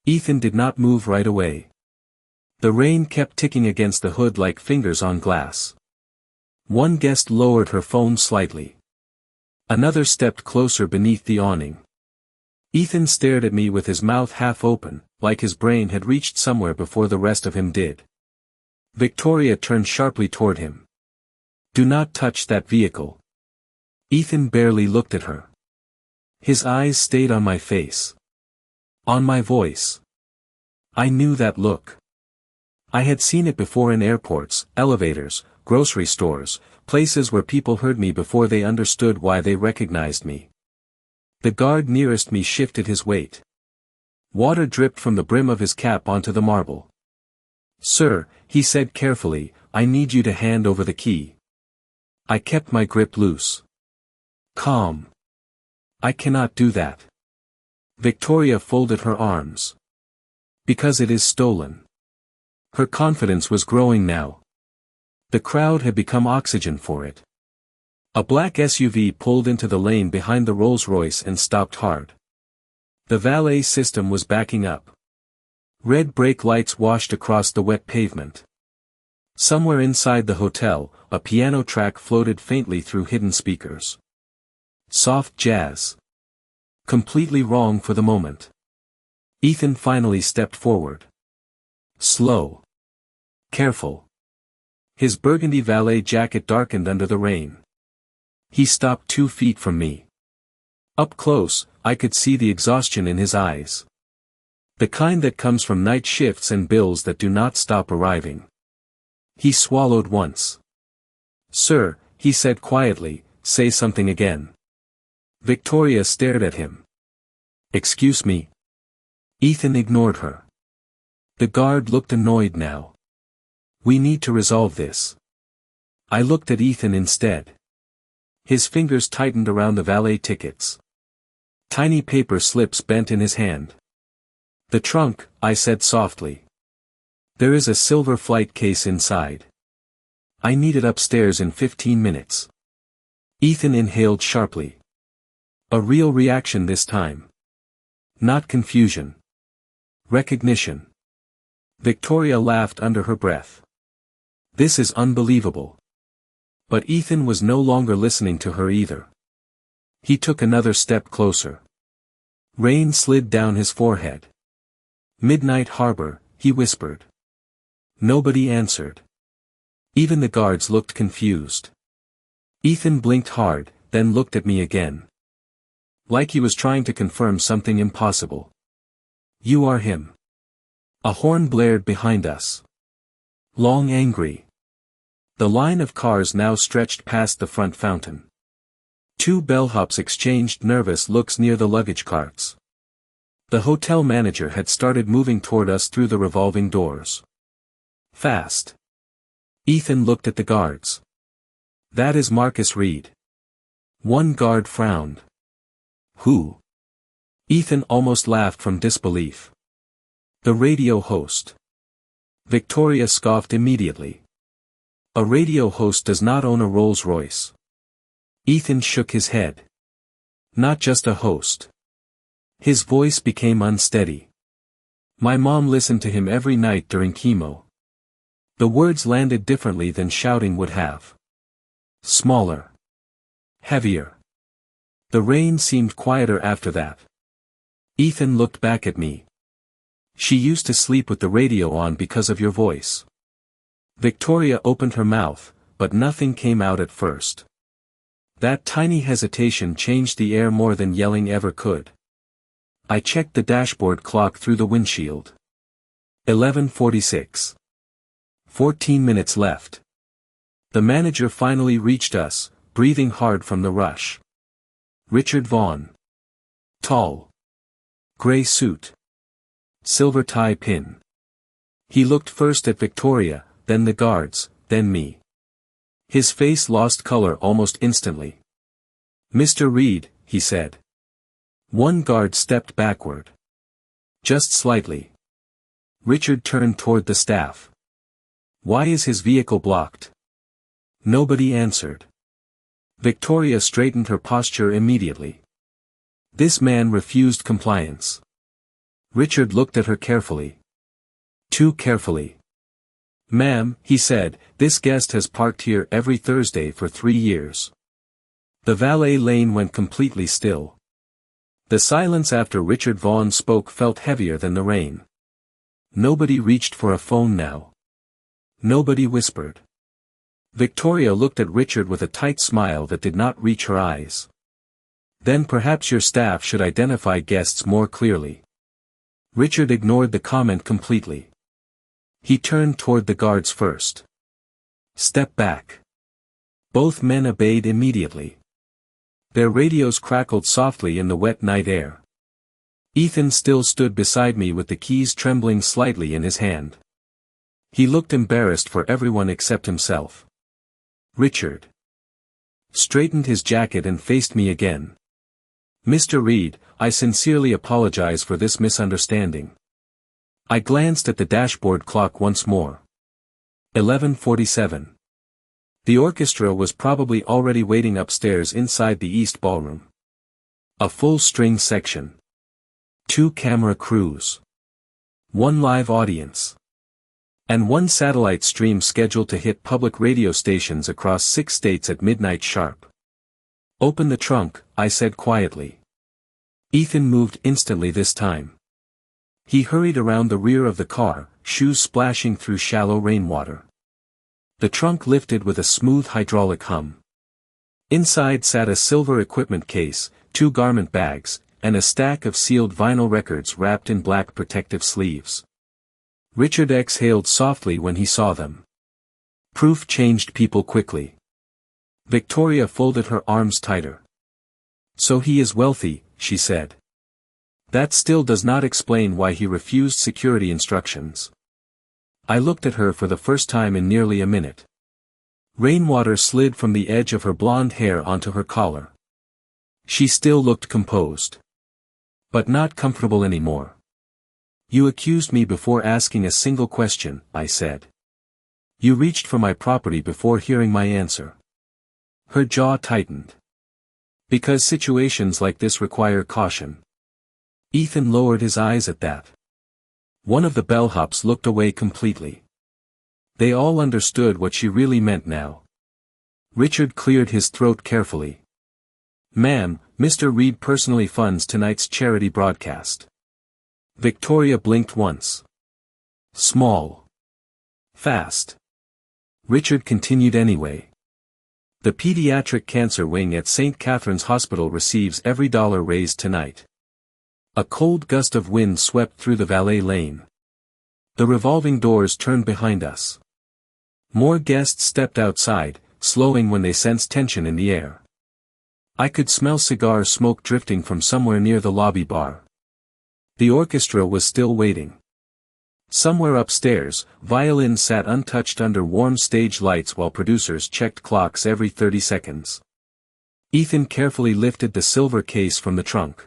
Ethan did not move right away. The rain kept ticking against the hood like fingers on glass. One guest lowered her phone slightly. Another stepped closer beneath the awning. Ethan stared at me with his mouth half open, like his brain had reached somewhere before the rest of him did. Victoria turned sharply toward him. "Do not touch that vehicle." Ethan barely looked at her. His eyes stayed on my face. On my voice. I knew that look. I had seen it before in airports, elevators, grocery stores, places where people heard me before they understood why they recognized me. The guard nearest me shifted his weight. Water dripped from the brim of his cap onto the marble. "Sir," he said carefully, "I need you to hand over the key." I kept my grip loose. "Calm. I cannot do that." Victoria folded her arms. "Because it is stolen." Her confidence was growing now. The crowd had become oxygen for it. A black SUV pulled into the lane behind the Rolls-Royce and stopped hard. The valet system was backing up. Red brake lights washed across the wet pavement. Somewhere inside the hotel, a piano track floated faintly through hidden speakers. Soft jazz. Completely wrong for the moment. Ethan finally stepped forward. Slow. Careful. His burgundy valet jacket darkened under the rain. He stopped 2 feet from me. Up close, I could see the exhaustion in his eyes. The kind that comes from night shifts and bills that do not stop arriving. He swallowed once. "Sir," he said quietly, "say something again." Victoria stared at him. "Excuse me." Ethan ignored her. The guard looked annoyed now. "We need to resolve this." I looked at Ethan instead. His fingers tightened around the valet tickets. Tiny paper slips bent in his hand. "The trunk," I said softly. "There is a silver flight case inside. I need it upstairs in 15 minutes. Ethan inhaled sharply. A real reaction this time. Not confusion. Recognition. Victoria laughed under her breath. "This is unbelievable." But Ethan was no longer listening to her either. He took another step closer. Rain slid down his forehead. "Midnight Harbor," he whispered. Nobody answered. Even the guards looked confused. Ethan blinked hard, then looked at me again. Like he was trying to confirm something impossible. "You are him." A horn blared behind us. Long angry. The line of cars now stretched past the front fountain. 2 bellhops exchanged nervous looks near the luggage carts. The hotel manager had started moving toward us through the revolving doors. Fast. Ethan looked at the guards. "That is Marcus Reed." One guard frowned. "Who?" Ethan almost laughed from disbelief. "The radio host." Victoria scoffed immediately. "A radio host does not own a Rolls-Royce." Ethan shook his head. "Not just a host." His voice became unsteady. "My mom listened to him every night during chemo." The words landed differently than shouting would have. Smaller. Heavier. The rain seemed quieter after that. Ethan looked back at me. "She used to sleep with the radio on because of your voice." Victoria opened her mouth, but nothing came out at first. That tiny hesitation changed the air more than yelling ever could. I checked the dashboard clock through the windshield. 11:46. 14 minutes left. The manager finally reached us, breathing hard from the rush. Richard Vaughn. Tall. Gray suit. Silver tie pin. He looked first at Victoria, then the guards, then me. His face lost color almost instantly. "Mr. Reed," he said. One guard stepped backward. Just slightly. Richard turned toward the staff. "Why is his vehicle blocked?" Nobody answered. Victoria straightened her posture immediately. This man refused compliance. Richard looked at her carefully. Too carefully. "Ma'am," he said, "this guest has parked here every Thursday for 3 years." The valet lane went completely still. The silence after Richard Vaughan spoke felt heavier than the rain. Nobody reached for a phone now. Nobody whispered. Victoria looked at Richard with a tight smile that did not reach her eyes. "Then perhaps your staff should identify guests more clearly." Richard ignored the comment completely. He turned toward the guards first. "Step back." Both men obeyed immediately. Their radios crackled softly in the wet night air. Ethan still stood beside me with the keys trembling slightly in his hand. He looked embarrassed for everyone except himself. Richard straightened his jacket and faced me again. "Mr. Reed, I sincerely apologize for this misunderstanding." I glanced at the dashboard clock once more. 11:47. The orchestra was probably already waiting upstairs inside the East Ballroom. A full string section. 2 camera crews. 1 live audience. And 1 satellite stream scheduled to hit public radio stations across 6 states at midnight sharp. "Open the trunk," I said quietly. Ethan moved instantly this time. He hurried around the rear of the car, shoes splashing through shallow rainwater. The trunk lifted with a smooth hydraulic hum. Inside sat a silver equipment case, 2 garment bags, and a stack of sealed vinyl records wrapped in black protective sleeves. Richard exhaled softly when he saw them. Proof changed people quickly. Victoria folded her arms tighter. "So he is wealthy," she said. "That still does not explain why he refused security instructions." I looked at her for the first time in nearly a minute. Rainwater slid from the edge of her blonde hair onto her collar. She still looked composed. But not comfortable anymore. "You accused me before asking a single question," I said. "You reached for my property before hearing my answer." Her jaw tightened. "Because situations like this require caution." Ethan lowered his eyes at that. One of the bellhops looked away completely. They all understood what she really meant now. Richard cleared his throat carefully. "Ma'am, Mr. Reed personally funds tonight's charity broadcast." Victoria blinked once. "Small. Fast." Richard continued anyway. "The pediatric cancer wing at St. Catherine's Hospital receives every dollar raised tonight." A cold gust of wind swept through the valet lane. The revolving doors turned behind us. More guests stepped outside, slowing when they sensed tension in the air. I could smell cigar smoke drifting from somewhere near the lobby bar. The orchestra was still waiting. Somewhere upstairs, violins sat untouched under warm stage lights while producers checked clocks every 30 seconds. Ethan carefully lifted the silver case from the trunk.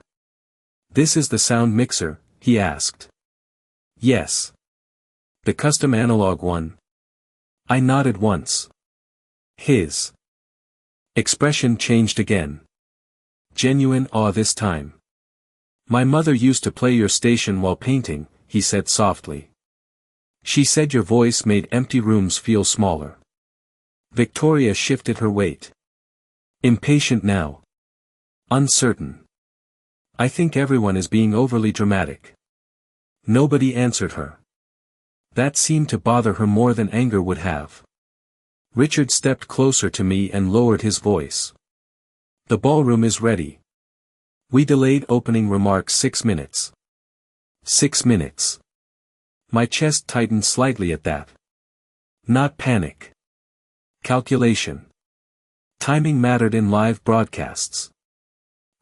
"This is the sound mixer?" he asked. "Yes." "The custom analog one?" I nodded once. His expression changed again. Genuine awe this time. "My mother used to play your station while painting," he said softly. "She said your voice made empty rooms feel smaller." Victoria shifted her weight. Impatient now. Uncertain. "I think everyone is being overly dramatic." Nobody answered her. That seemed to bother her more than anger would have. Richard stepped closer to me and lowered his voice. "The ballroom is ready." We delayed opening remarks 6 minutes. 6 minutes. My chest tightened slightly at that. Not panic. Calculation. Timing mattered in live broadcasts.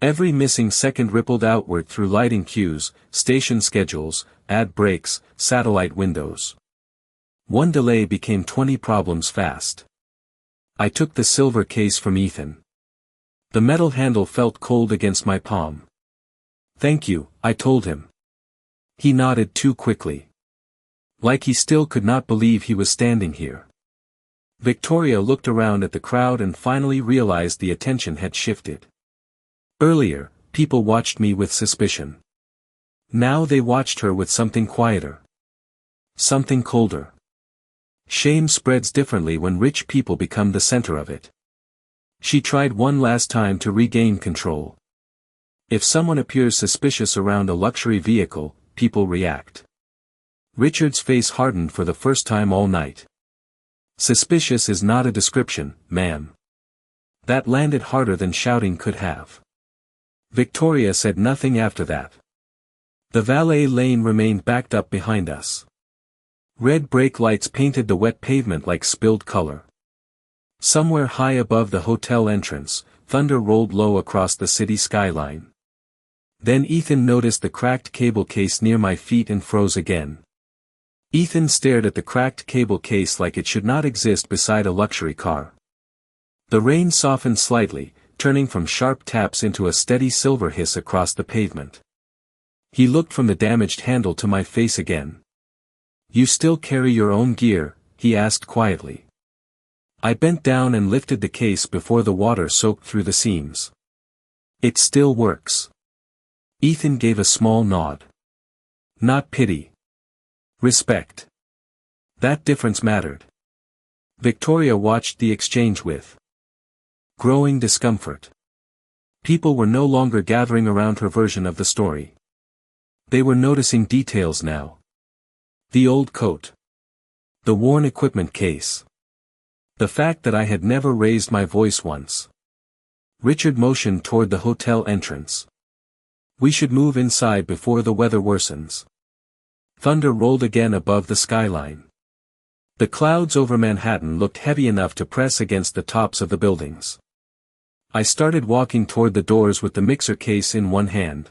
Every missing second rippled outward through lighting cues, station schedules, ad breaks, satellite windows. One delay became 20 problems fast. I took the silver case from Ethan. The metal handle felt cold against my palm. "Thank you," I told him. He nodded too quickly. Like he still could not believe he was standing here. Victoria looked around at the crowd and finally realized the attention had shifted. Earlier, people watched me with suspicion. Now they watched her with something quieter. Something colder. Shame spreads differently when rich people become the center of it. She tried one last time to regain control. If someone appears suspicious around a luxury vehicle, people react. Richard's face hardened for the first time all night. Suspicious is not a description, ma'am. That landed harder than shouting could have. Victoria said nothing after that. The valet lane remained backed up behind us. Red brake lights painted the wet pavement like spilled color. Somewhere high above the hotel entrance, thunder rolled low across the city skyline. Then Ethan noticed the cracked cable case near my feet and froze again. Ethan stared at the cracked cable case like it should not exist beside a luxury car. The rain softened slightly, turning from sharp taps into a steady silver hiss across the pavement. He looked from the damaged handle to my face again. "You still carry your own gear?" he asked quietly. I bent down and lifted the case before the water soaked through the seams. "It still works." Ethan gave a small nod. "Not pity. Respect." That difference mattered. Victoria watched the exchange with growing discomfort. People were no longer gathering around her version of the story. They were noticing details now. The old coat. The worn equipment case. The fact that I had never raised my voice once. Richard motioned toward the hotel entrance. "We should move inside before the weather worsens." Thunder rolled again above the skyline. The clouds over Manhattan looked heavy enough to press against the tops of the buildings. I started walking toward the doors with the mixer case in one hand.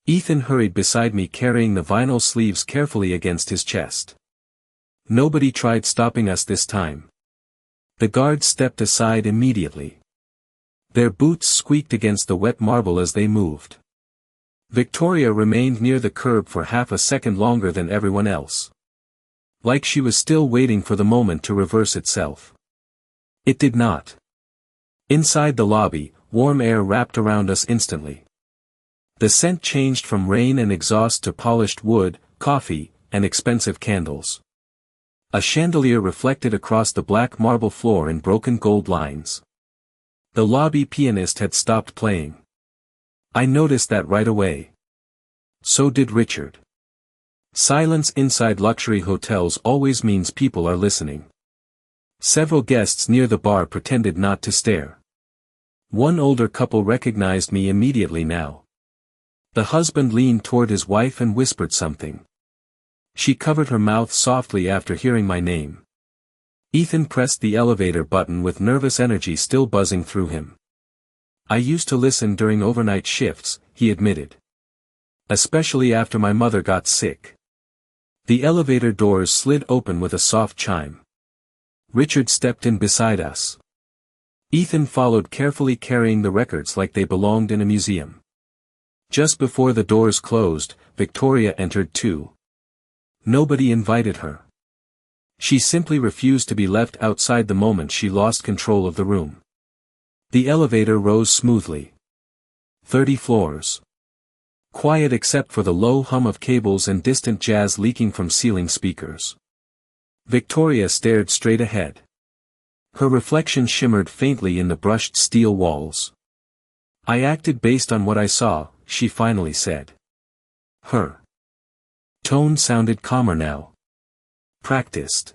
Ethan hurried beside me carrying the vinyl sleeves carefully against his chest. Nobody tried stopping us this time. The guards stepped aside immediately. Their boots squeaked against the wet marble as they moved. Victoria remained near the curb for half a second longer than everyone else. Like she was still waiting for the moment to reverse itself. It did not. Inside the lobby, warm air wrapped around us instantly. The scent changed from rain and exhaust to polished wood, coffee, and expensive candles. A chandelier reflected across the black marble floor in broken gold lines. The lobby pianist had stopped playing. I noticed that right away. So did Richard. Silence inside luxury hotels always means people are listening. Several guests near the bar pretended not to stare. One older couple recognized me immediately now. The husband leaned toward his wife and whispered something. She covered her mouth softly after hearing my name. Ethan pressed the elevator button with nervous energy still buzzing through him. "I used to listen during overnight shifts," he admitted. "Especially after my mother got sick." The elevator doors slid open with a soft chime. Richard stepped in beside us. Ethan followed carefully carrying the records like they belonged in a museum. Just before the doors closed, Victoria entered too. Nobody invited her. She simply refused to be left outside the moment she lost control of the room. The elevator rose smoothly. 30 floors. Quiet except for the low hum of cables and distant jazz leaking from ceiling speakers. Victoria stared straight ahead. Her reflection shimmered faintly in the brushed steel walls. "I acted based on what I saw," she finally said. Her tone sounded calmer now. "Practiced."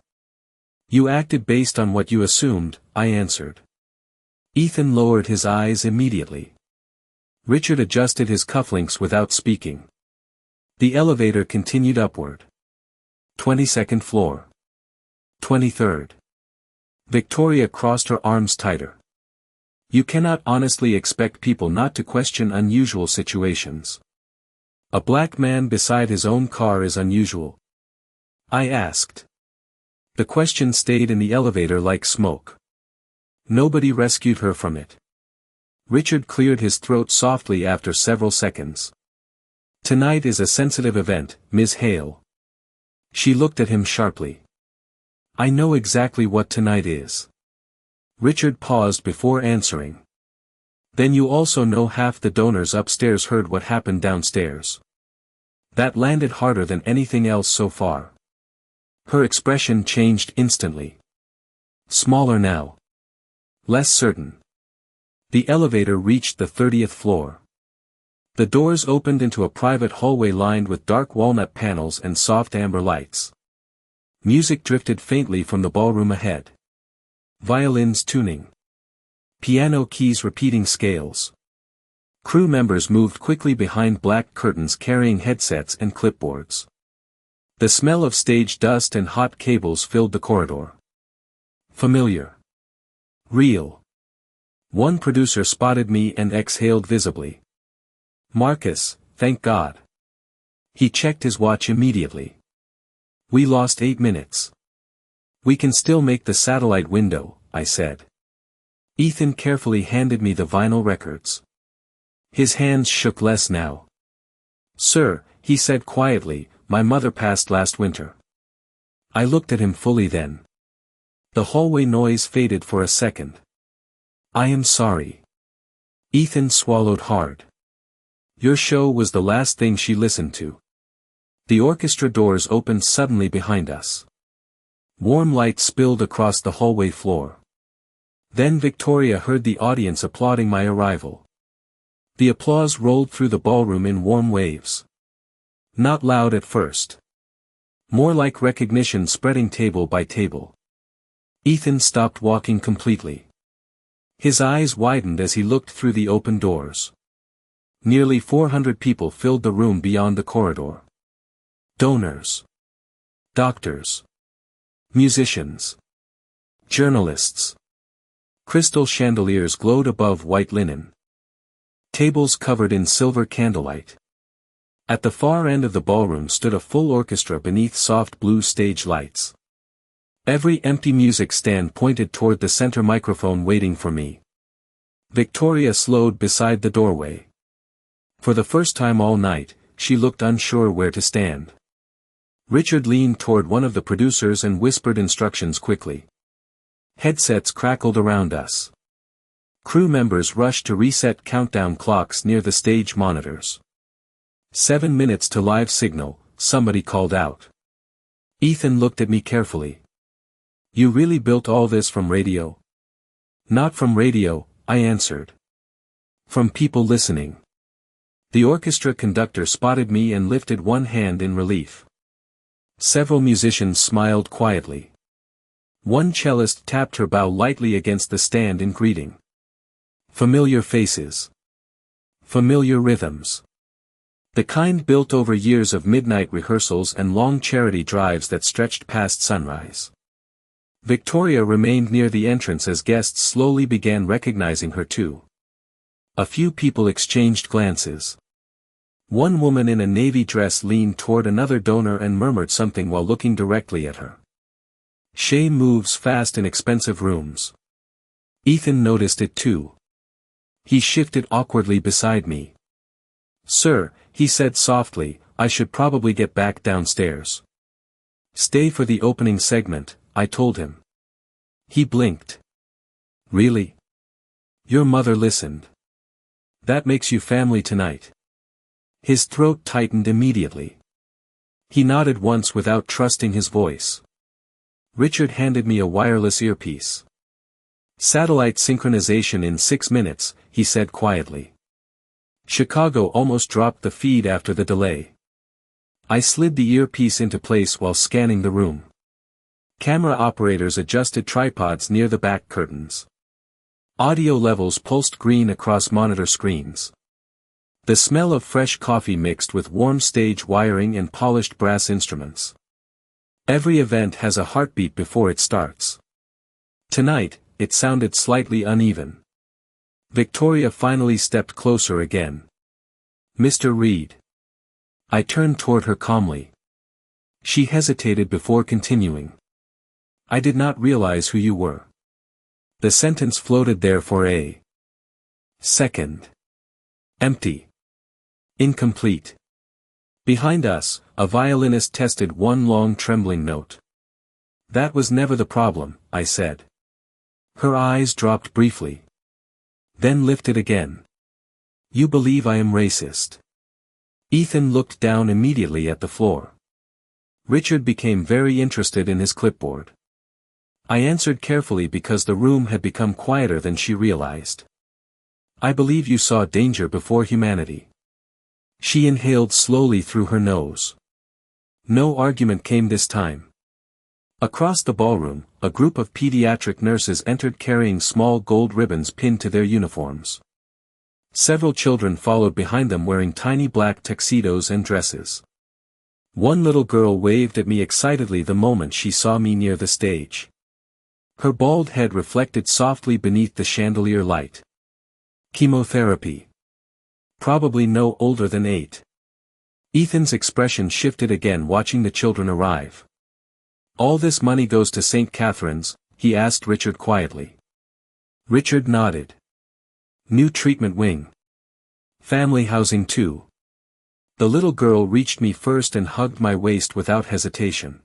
"You acted based on what you assumed," I answered. Ethan lowered his eyes immediately. Richard adjusted his cufflinks without speaking. The elevator continued upward. 22nd floor. 23rd. Victoria crossed her arms tighter. You cannot honestly expect people not to question unusual situations. A black man beside his own car is unusual. I asked. The question stayed in the elevator like smoke. Nobody rescued her from it. Richard cleared his throat softly after several seconds. "Tonight is a sensitive event, Ms. Hale." She looked at him sharply. "I know exactly what tonight is." Richard paused before answering. "Then you also know half the donors upstairs heard what happened downstairs." That landed harder than anything else so far. Her expression changed instantly. Smaller now. Less certain. The elevator reached the 30th floor. The doors opened into a private hallway lined with dark walnut panels and soft amber lights. Music drifted faintly from the ballroom ahead. Violins tuning. Piano keys repeating scales. Crew members moved quickly behind black curtains carrying headsets and clipboards. The smell of stage dust and hot cables filled the corridor. Familiar. Real. One producer spotted me and exhaled visibly. Marcus, thank God. He checked his watch immediately. We lost 8 minutes. We can still make the satellite window, I said. Ethan carefully handed me the vinyl records. His hands shook less now. Sir, he said quietly, my mother passed last winter. I looked at him fully then. The hallway noise faded for a second. I am sorry. Ethan swallowed hard. Your show was the last thing she listened to. The orchestra doors opened suddenly behind us. Warm light spilled across the hallway floor. Then Victoria heard the audience applauding my arrival. The applause rolled through the ballroom in warm waves. Not loud at first. More like recognition spreading table by table. Ethan stopped walking completely. His eyes widened as he looked through the open doors. Nearly 400 people filled the room beyond the corridor. Donors. Doctors. Musicians. Journalists. Crystal chandeliers glowed above white linen. Tables covered in silver candlelight. At the far end of the ballroom stood a full orchestra beneath soft blue stage lights. Every empty music stand pointed toward the center microphone waiting for me. Victoria slowed beside the doorway. For the first time all night, she looked unsure where to stand. Richard leaned toward one of the producers and whispered instructions quickly. Headsets crackled around us. Crew members rushed to reset countdown clocks near the stage monitors. 7 minutes to live signal, somebody called out. Ethan looked at me carefully. You really built all this from radio? Not from radio, I answered. From people listening. The orchestra conductor spotted me and lifted one hand in relief. Several musicians smiled quietly. One cellist tapped her bow lightly against the stand in greeting. Familiar faces. Familiar rhythms. The kind built over years of midnight rehearsals and long charity drives that stretched past sunrise. Victoria remained near the entrance as guests slowly began recognizing her too. A few people exchanged glances. One woman in a navy dress leaned toward another donor and murmured something while looking directly at her. Shay moves fast in expensive rooms. Ethan noticed it too. He shifted awkwardly beside me. Sir, he said softly, I should probably get back downstairs. Stay for the opening segment, I told him. He blinked. Really? Your mother listened. That makes you family tonight. His throat tightened immediately. He nodded once without trusting his voice. Richard handed me a wireless earpiece. Satellite synchronization in 6 minutes, he said quietly. Chicago almost dropped the feed after the delay. I slid the earpiece into place while scanning the room. Camera operators adjusted tripods near the back curtains. Audio levels pulsed green across monitor screens. The smell of fresh coffee mixed with warm stage wiring and polished brass instruments. Every event has a heartbeat before it starts. Tonight, it sounded slightly uneven. Victoria finally stepped closer again. Mr. Reed. I turned toward her calmly. She hesitated before continuing. I did not realize who you were. The sentence floated there for a second. Empty. Incomplete. Behind us, a violinist tested one long trembling note. That was never the problem, I said. Her eyes dropped briefly. Then lifted again. You believe I am racist. Ethan looked down immediately at the floor. Richard became very interested in his clipboard. I answered carefully because the room had become quieter than she realized. I believe you saw danger before humanity. She inhaled slowly through her nose. No argument came this time. Across the ballroom, a group of pediatric nurses entered carrying small gold ribbons pinned to their uniforms. Several children followed behind them wearing tiny black tuxedos and dresses. One little girl waved at me excitedly the moment she saw me near the stage. Her bald head reflected softly beneath the chandelier light. Chemotherapy. Probably no older than 8. Ethan's expression shifted again watching the children arrive. All this money goes to St. Catherine's, he asked Richard quietly. Richard nodded. New treatment wing. Family housing too. The little girl reached me first and hugged my waist without hesitation.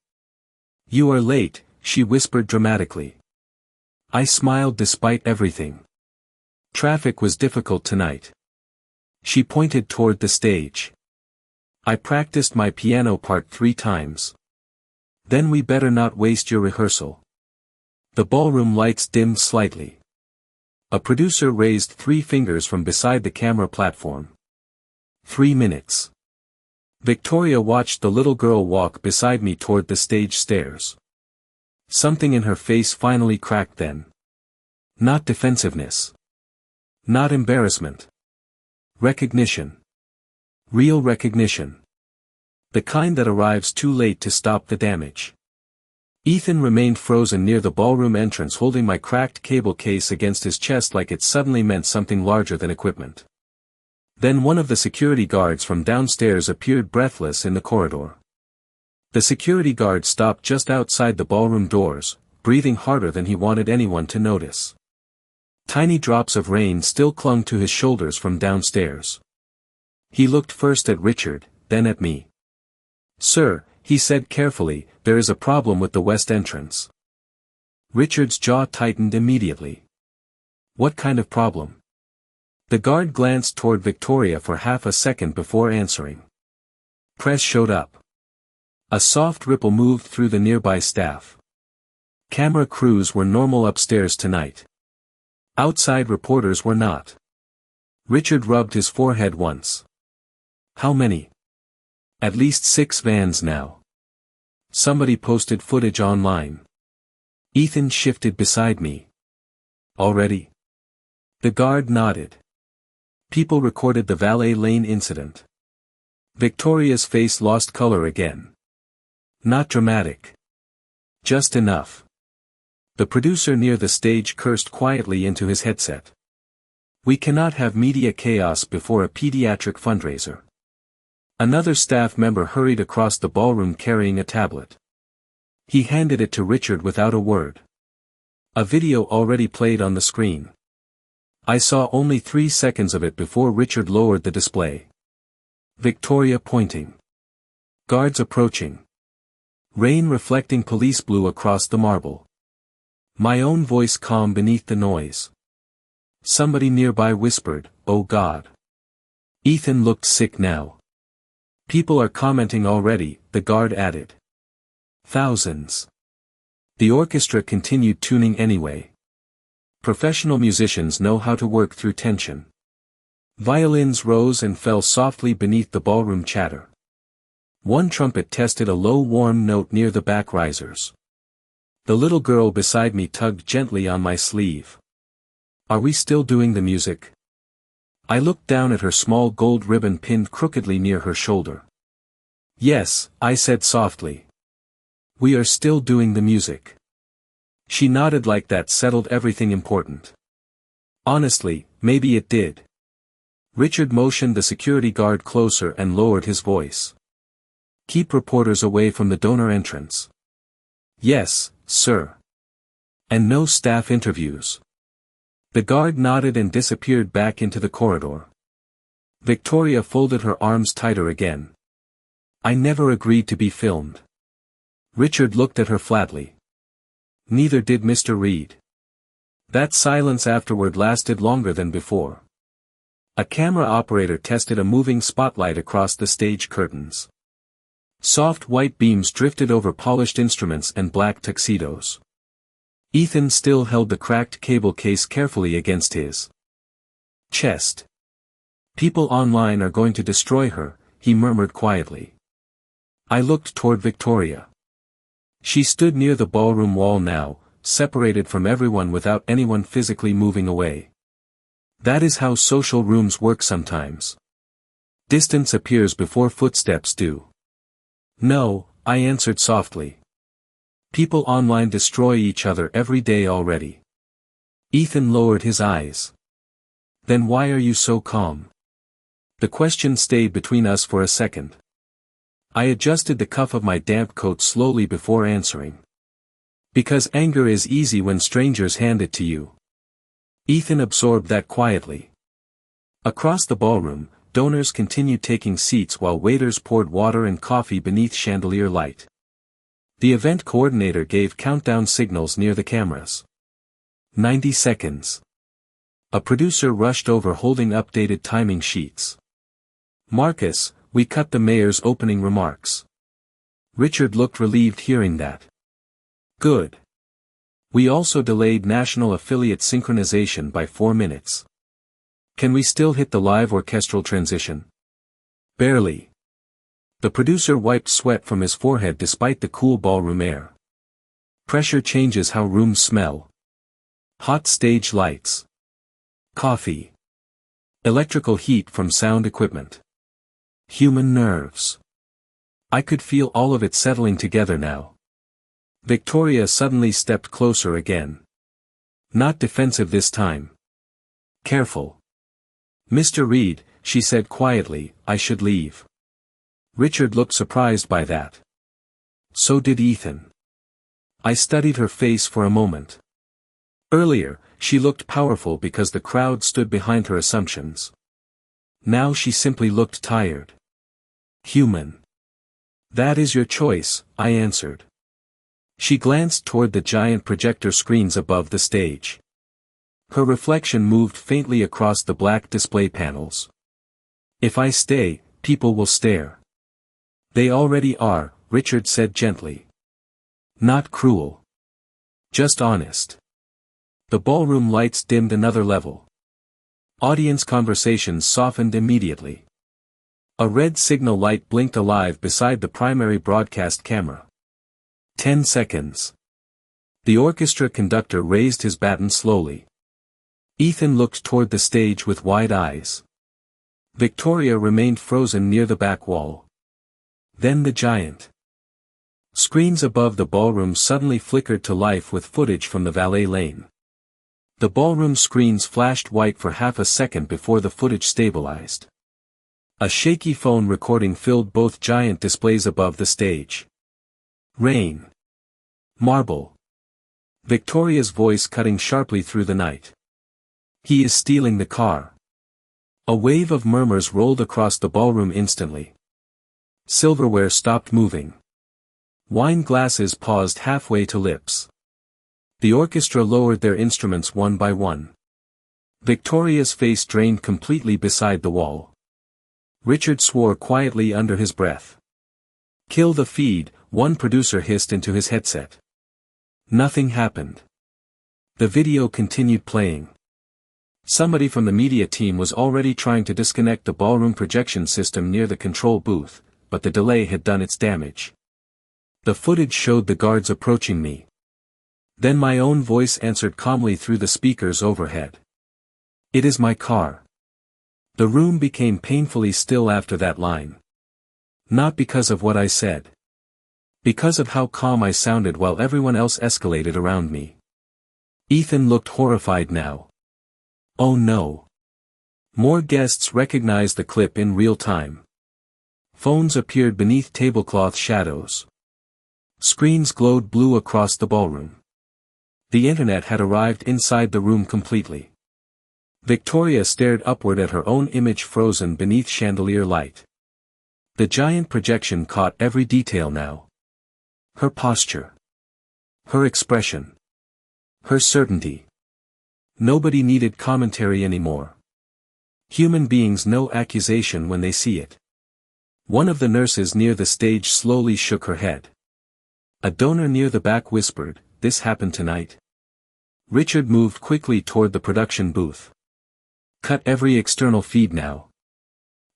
You are late, she whispered dramatically. I smiled despite everything. Traffic was difficult tonight. She pointed toward the stage. I practiced my piano part 3 times. Then we better not waste your rehearsal. The ballroom lights dimmed slightly. A producer raised 3 fingers from beside the camera platform. 3 minutes. Victoria watched the little girl walk beside me toward the stage stairs. Something in her face finally cracked then. Not defensiveness. Not embarrassment. Recognition. Real recognition. The kind that arrives too late to stop the damage. Ethan remained frozen near the ballroom entrance holding my cracked cable case against his chest like it suddenly meant something larger than equipment. Then one of the security guards from downstairs appeared breathless in the corridor. The security guard stopped just outside the ballroom doors, breathing harder than he wanted anyone to notice. Tiny drops of rain still clung to his shoulders from downstairs. He looked first at Richard, then at me. Sir, he said carefully, there is a problem with the west entrance. Richard's jaw tightened immediately. What kind of problem? The guard glanced toward Victoria for half a second before answering. Press showed up. A soft ripple moved through the nearby staff. Camera crews were normal upstairs tonight. Outside reporters were not. Richard rubbed his forehead once. How many? At least 6 vans now. Somebody posted footage online. Ethan shifted beside me. Already? The guard nodded. People recorded the Valet Lane incident. Victoria's face lost color again. Not dramatic. Just enough. The producer near the stage cursed quietly into his headset. We cannot have media chaos before a pediatric fundraiser. Another staff member hurried across the ballroom carrying a tablet. He handed it to Richard without a word. A video already played on the screen. I saw only 3 seconds of it before Richard lowered the display. Victoria pointing. Guards approaching. Rain reflecting police blue across the marble. My own voice calm beneath the noise. Somebody nearby whispered, "Oh God." Ethan looked sick now. People are commenting already, the guard added. Thousands. The orchestra continued tuning anyway. Professional musicians know how to work through tension. Violins rose and fell softly beneath the ballroom chatter. One trumpet tested a low warm note near the back risers. The little girl beside me tugged gently on my sleeve. Are we still doing the music? I looked down at her small gold ribbon pinned crookedly near her shoulder. Yes, I said softly. We are still doing the music. She nodded like that settled everything important. Honestly, maybe it did. Richard motioned the security guard closer and lowered his voice. Keep reporters away from the donor entrance. Yes, sir. And no staff interviews. The guard nodded and disappeared back into the corridor. Victoria folded her arms tighter again. I never agreed to be filmed. Richard looked at her flatly. Neither did Mr. Reed. That silence afterward lasted longer than before. A camera operator tested a moving spotlight across the stage curtains. Soft white beams drifted over polished instruments and black tuxedos. Ethan still held the cracked cable case carefully against his chest. "People online are going to destroy her," he murmured quietly. I looked toward Victoria. She stood near the ballroom wall now, separated from everyone without anyone physically moving away. That is how social rooms work sometimes. Distance appears before footsteps do. "No," I answered softly. "People online destroy each other every day already." Ethan lowered his eyes. "Then why are you so calm?" The question stayed between us for a second. I adjusted the cuff of my damp coat slowly before answering. "Because anger is easy when strangers hand it to you." Ethan absorbed that quietly. Across the ballroom, donors continued taking seats while waiters poured water and coffee beneath chandelier light. The event coordinator gave countdown signals near the cameras. 90 seconds. A producer rushed over holding updated timing sheets. "Marcus, we cut the mayor's opening remarks." Richard looked relieved hearing that. "Good. We also delayed national affiliate synchronization by 4 minutes. Can we still hit the live orchestral transition?" "Barely." The producer wiped sweat from his forehead despite the cool ballroom air. "Pressure changes how rooms smell. Hot stage lights. Coffee. Electrical heat from sound equipment. Human nerves." I could feel all of it settling together now. Victoria suddenly stepped closer again. Not defensive this time. "Careful. Mr. Reed," she said quietly, "I should leave." Richard looked surprised by that. So did Ethan. I studied her face for a moment. Earlier, she looked powerful because the crowd stood behind her assumptions. Now she simply looked tired. Human. "That is your choice," I answered. She glanced toward the giant projector screens above the stage. Her reflection moved faintly across the black display panels. "If I stay, people will stare." "They already are," Richard said gently. Not cruel. Just honest. The ballroom lights dimmed another level. Audience conversations softened immediately. A red signal light blinked alive beside the primary broadcast camera. 10 seconds. The orchestra conductor raised his baton slowly. Ethan looked toward the stage with wide eyes. Victoria remained frozen near the back wall. Then the giant screens above the ballroom suddenly flickered to life with footage from the valet lane. The ballroom screens flashed white for half a second before the footage stabilized. A shaky phone recording filled both giant displays above the stage. "Rain. Marble." Victoria's voice cutting sharply through the night. "He is stealing the car." A wave of murmurs rolled across the ballroom instantly. Silverware stopped moving. Wine glasses paused halfway to lips. The orchestra lowered their instruments one by one. Victoria's face drained completely beside the wall. Richard swore quietly under his breath. "Kill the feed," one producer hissed into his headset. Nothing happened. The video continued playing. Somebody from the media team was already trying to disconnect the ballroom projection system near the control booth, but the delay had done its damage. The footage showed the guards approaching me. Then my own voice answered calmly through the speakers overhead. "It is my car." The room became painfully still after that line. Not because of what I said. Because of how calm I sounded while everyone else escalated around me. Ethan looked horrified now. Oh no. More guests recognized the clip in real time. Phones appeared beneath tablecloth shadows. Screens glowed blue across the ballroom. The internet had arrived inside the room completely. Victoria stared upward at her own image frozen beneath chandelier light. The giant projection caught every detail now. Her posture. Her expression. Her certainty. Nobody needed commentary anymore. Human beings know accusation when they see it. One of the nurses near the stage slowly shook her head. A donor near the back whispered, "This happened tonight." Richard moved quickly toward the production booth. "Cut every external feed now."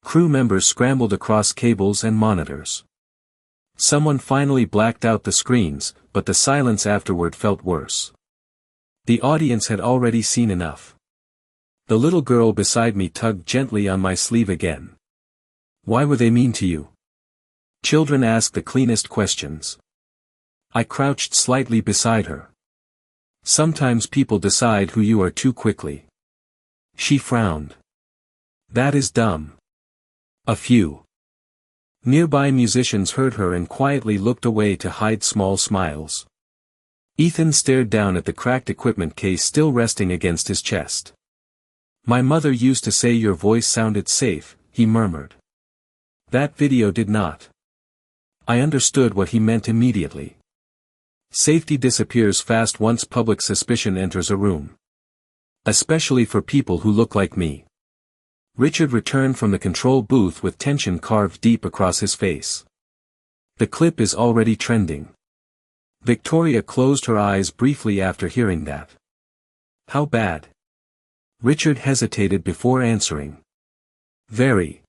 Crew members scrambled across cables and monitors. Someone finally blacked out the screens, but the silence afterward felt worse. The audience had already seen enough. The little girl beside me tugged gently on my sleeve again. "Why were they mean to you?" Children ask the cleanest questions. I crouched slightly beside her. "Sometimes people decide who you are too quickly." She frowned. "That is dumb." A few nearby musicians heard her and quietly looked away to hide small smiles. Ethan stared down at the cracked equipment case still resting against his chest. "My mother used to say your voice sounded safe," he murmured. "That video did not." I understood what he meant immediately. Safety disappears fast once public suspicion enters a room. Especially for people who look like me. Richard returned from the control booth with tension carved deep across his face. "The clip is already trending." Victoria closed her eyes briefly after hearing that. "How bad?" Richard hesitated before answering. "Very."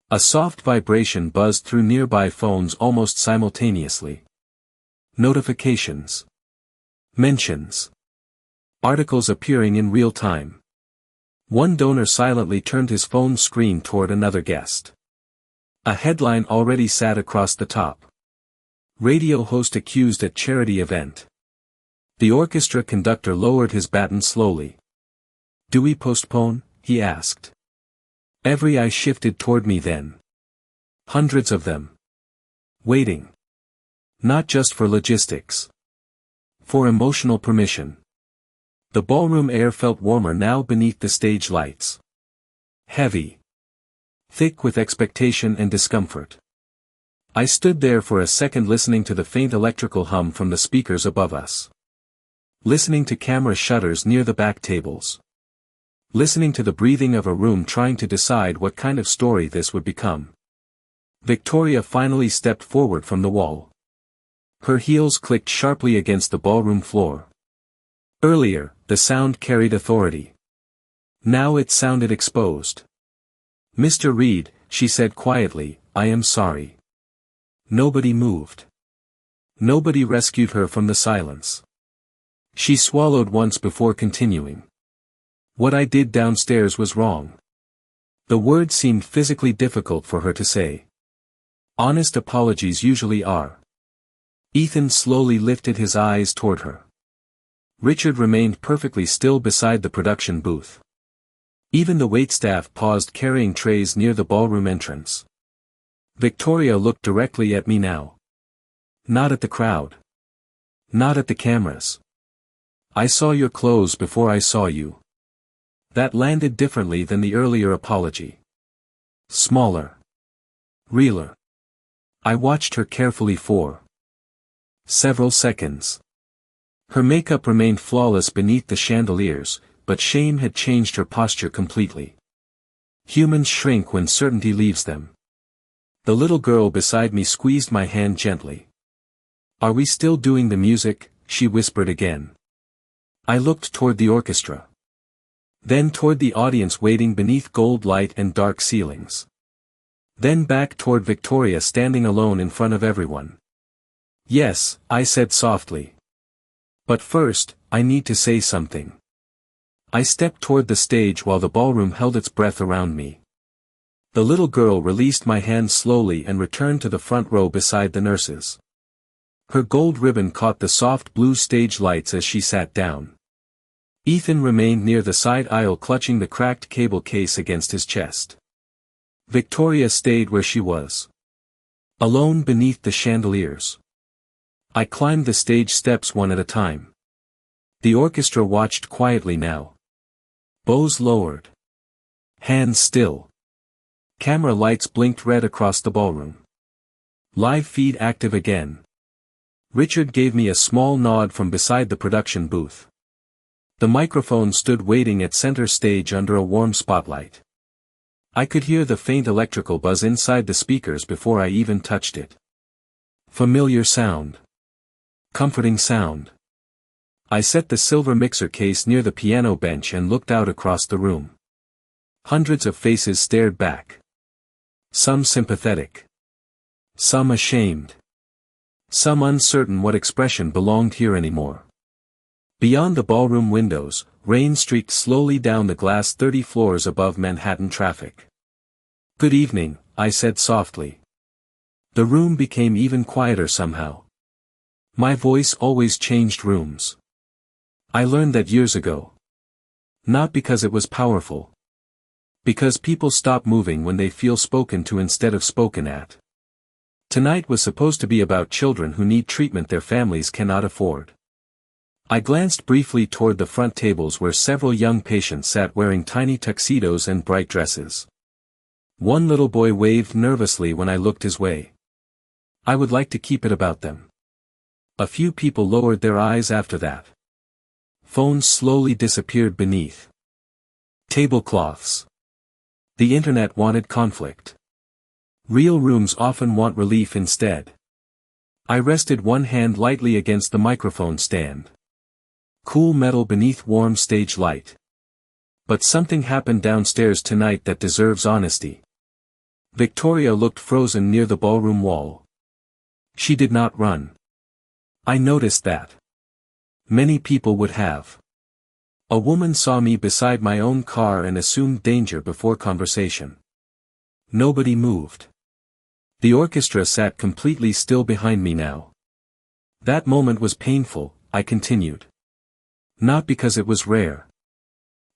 A soft vibration buzzed through nearby phones almost simultaneously. Notifications. Mentions. Articles appearing in real time. One donor silently turned his phone screen toward another guest. A headline already sat across the top. Radio host accused at charity event. The orchestra conductor lowered his baton slowly. "Do we postpone?" he asked. Every eye shifted toward me then. Hundreds of them. Waiting. Not just for logistics. For emotional permission. The ballroom air felt warmer now beneath the stage lights. Heavy. Thick with expectation and discomfort. I stood there for a second listening to the faint electrical hum from the speakers above us. Listening to camera shutters near the back tables. Listening to the breathing of a room trying to decide what kind of story this would become. Victoria finally stepped forward from the wall. Her heels clicked sharply against the ballroom floor. Earlier, the sound carried authority. Now it sounded exposed. "Mr. Reed," she said quietly, "I am sorry." Nobody moved. Nobody rescued her from the silence. She swallowed once before continuing. "What I did downstairs was wrong." The word seemed physically difficult for her to say. Honest apologies usually are. Ethan slowly lifted his eyes toward her. Richard remained perfectly still beside the production booth. Even the waitstaff paused carrying trays near the ballroom entrance. Victoria looked directly at me now. Not at the crowd. Not at the cameras. "I saw your clothes before I saw you." That landed differently than the earlier apology. Smaller. Realer. I watched her carefully for several seconds. Her makeup remained flawless beneath the chandeliers, but shame had changed her posture completely. Humans shrink when certainty leaves them. The little girl beside me squeezed my hand gently. "Are we still doing the music?" she whispered again. I looked toward the orchestra. Then toward the audience waiting beneath gold light and dark ceilings. Then back toward Victoria standing alone in front of everyone. "Yes," I said softly. "But first, I need to say something." I stepped toward the stage while the ballroom held its breath around me. The little girl released my hand slowly and returned to the front row beside the nurses. Her gold ribbon caught the soft blue stage lights as she sat down. Ethan remained near the side aisle clutching the cracked cable case against his chest. Victoria stayed where she was. Alone beneath the chandeliers. I climbed the stage steps one at a time. The orchestra watched quietly now. Bows lowered. Hands still. Camera lights blinked red across the ballroom. Live feed active again. Richard gave me a small nod from beside the production booth. The microphone stood waiting at center stage under a warm spotlight. I could hear the faint electrical buzz inside the speakers before I even touched it. Familiar sound. Comforting sound. I set the silver mixer case near the piano bench and looked out across the room. Hundreds of faces stared back. Some sympathetic. Some ashamed. Some uncertain what expression belonged here anymore. Beyond the ballroom windows, rain streaked slowly down the glass 30 floors above Manhattan traffic. "Good evening," I said softly. The room became even quieter somehow. My voice always changed rooms. I learned that years ago. Not because it was powerful. Because people stop moving when they feel spoken to instead of spoken at. Tonight was supposed to be about children who need treatment their families cannot afford. I glanced briefly toward the front tables where several young patients sat wearing tiny tuxedos and bright dresses. One little boy waved nervously when I looked his way. I would like to keep it about them. A few people lowered their eyes after that. Phones slowly disappeared beneath. Tablecloths. The internet wanted conflict. Real rooms often want relief instead. I rested one hand lightly against the microphone stand. Cool metal beneath warm stage light. But something happened downstairs tonight that deserves honesty. Victoria looked frozen near the ballroom wall. She did not run. I noticed that. Many people would have. A woman saw me beside my own car and assumed danger before conversation. Nobody moved. The orchestra sat completely still behind me now. That moment was painful, I continued. Not because it was rare.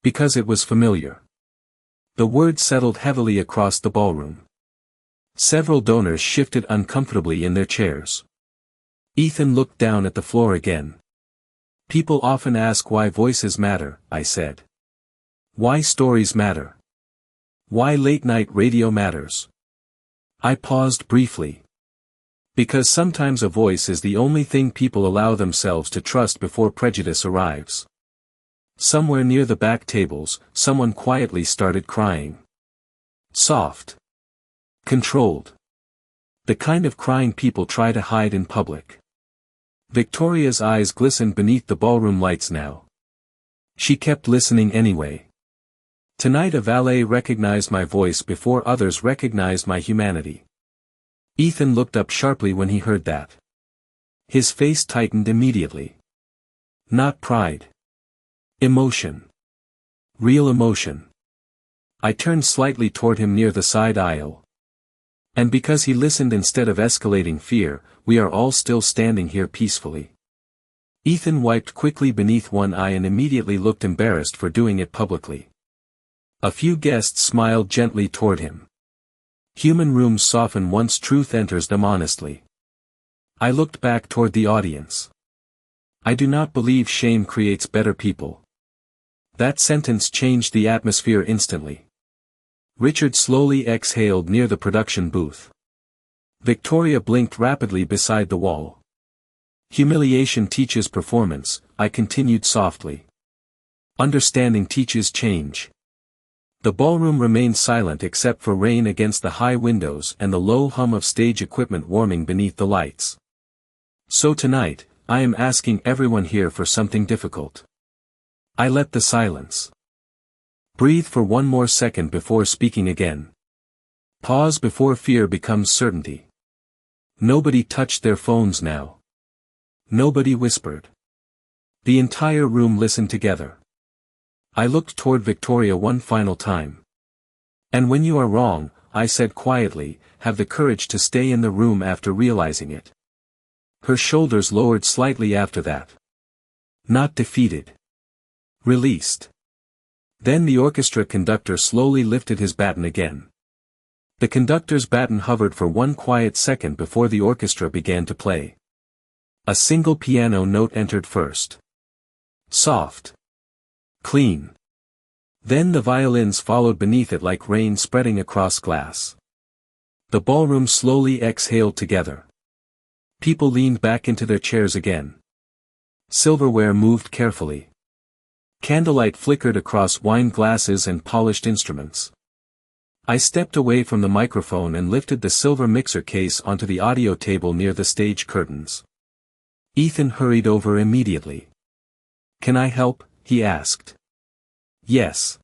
Because it was familiar. The words settled heavily across the ballroom. Several donors shifted uncomfortably in their chairs. Ethan looked down at the floor again. People often ask why voices matter, I said. Why stories matter. Why late-night radio matters. I paused briefly. Because sometimes a voice is the only thing people allow themselves to trust before prejudice arrives. Somewhere near the back tables, someone quietly started crying. Soft. Controlled. The kind of crying people try to hide in public. Victoria's eyes glistened beneath the ballroom lights now. She kept listening anyway. Tonight a valet recognized my voice before others recognized my humanity. Ethan looked up sharply when he heard that. His face tightened immediately. Not pride. Emotion. Real emotion. I turned slightly toward him near the side aisle. And because he listened instead of escalating fear, we are all still standing here peacefully. Ethan wiped quickly beneath one eye and immediately looked embarrassed for doing it publicly. A few guests smiled gently toward him. Human rooms soften once truth enters them honestly. I looked back toward the audience. I do not believe shame creates better people. That sentence changed the atmosphere instantly. Richard slowly exhaled near the production booth. Victoria blinked rapidly beside the wall. Humiliation teaches performance, I continued softly. Understanding teaches change. The ballroom remained silent except for rain against the high windows and the low hum of stage equipment warming beneath the lights. So tonight, I am asking everyone here for something difficult. I let the silence. Breathe for one more second before speaking again. Pause before fear becomes certainty. Nobody touched their phones now. Nobody whispered. The entire room listened together. I looked toward Victoria one final time. And when you are wrong, I said quietly, have the courage to stay in the room after realizing it. Her shoulders lowered slightly after that. Not defeated. Released. Then the orchestra conductor slowly lifted his baton again. The conductor's baton hovered for one quiet second before the orchestra began to play. A single piano note entered first. Soft. Clean. Then the violins followed beneath it like rain spreading across glass. The ballroom slowly exhaled together. People leaned back into their chairs again. Silverware moved carefully. Candlelight flickered across wine glasses and polished instruments. I stepped away from the microphone and lifted the silver mixer case onto the audio table near the stage curtains. Ethan hurried over immediately. "Can I help?" he asked. "Yes."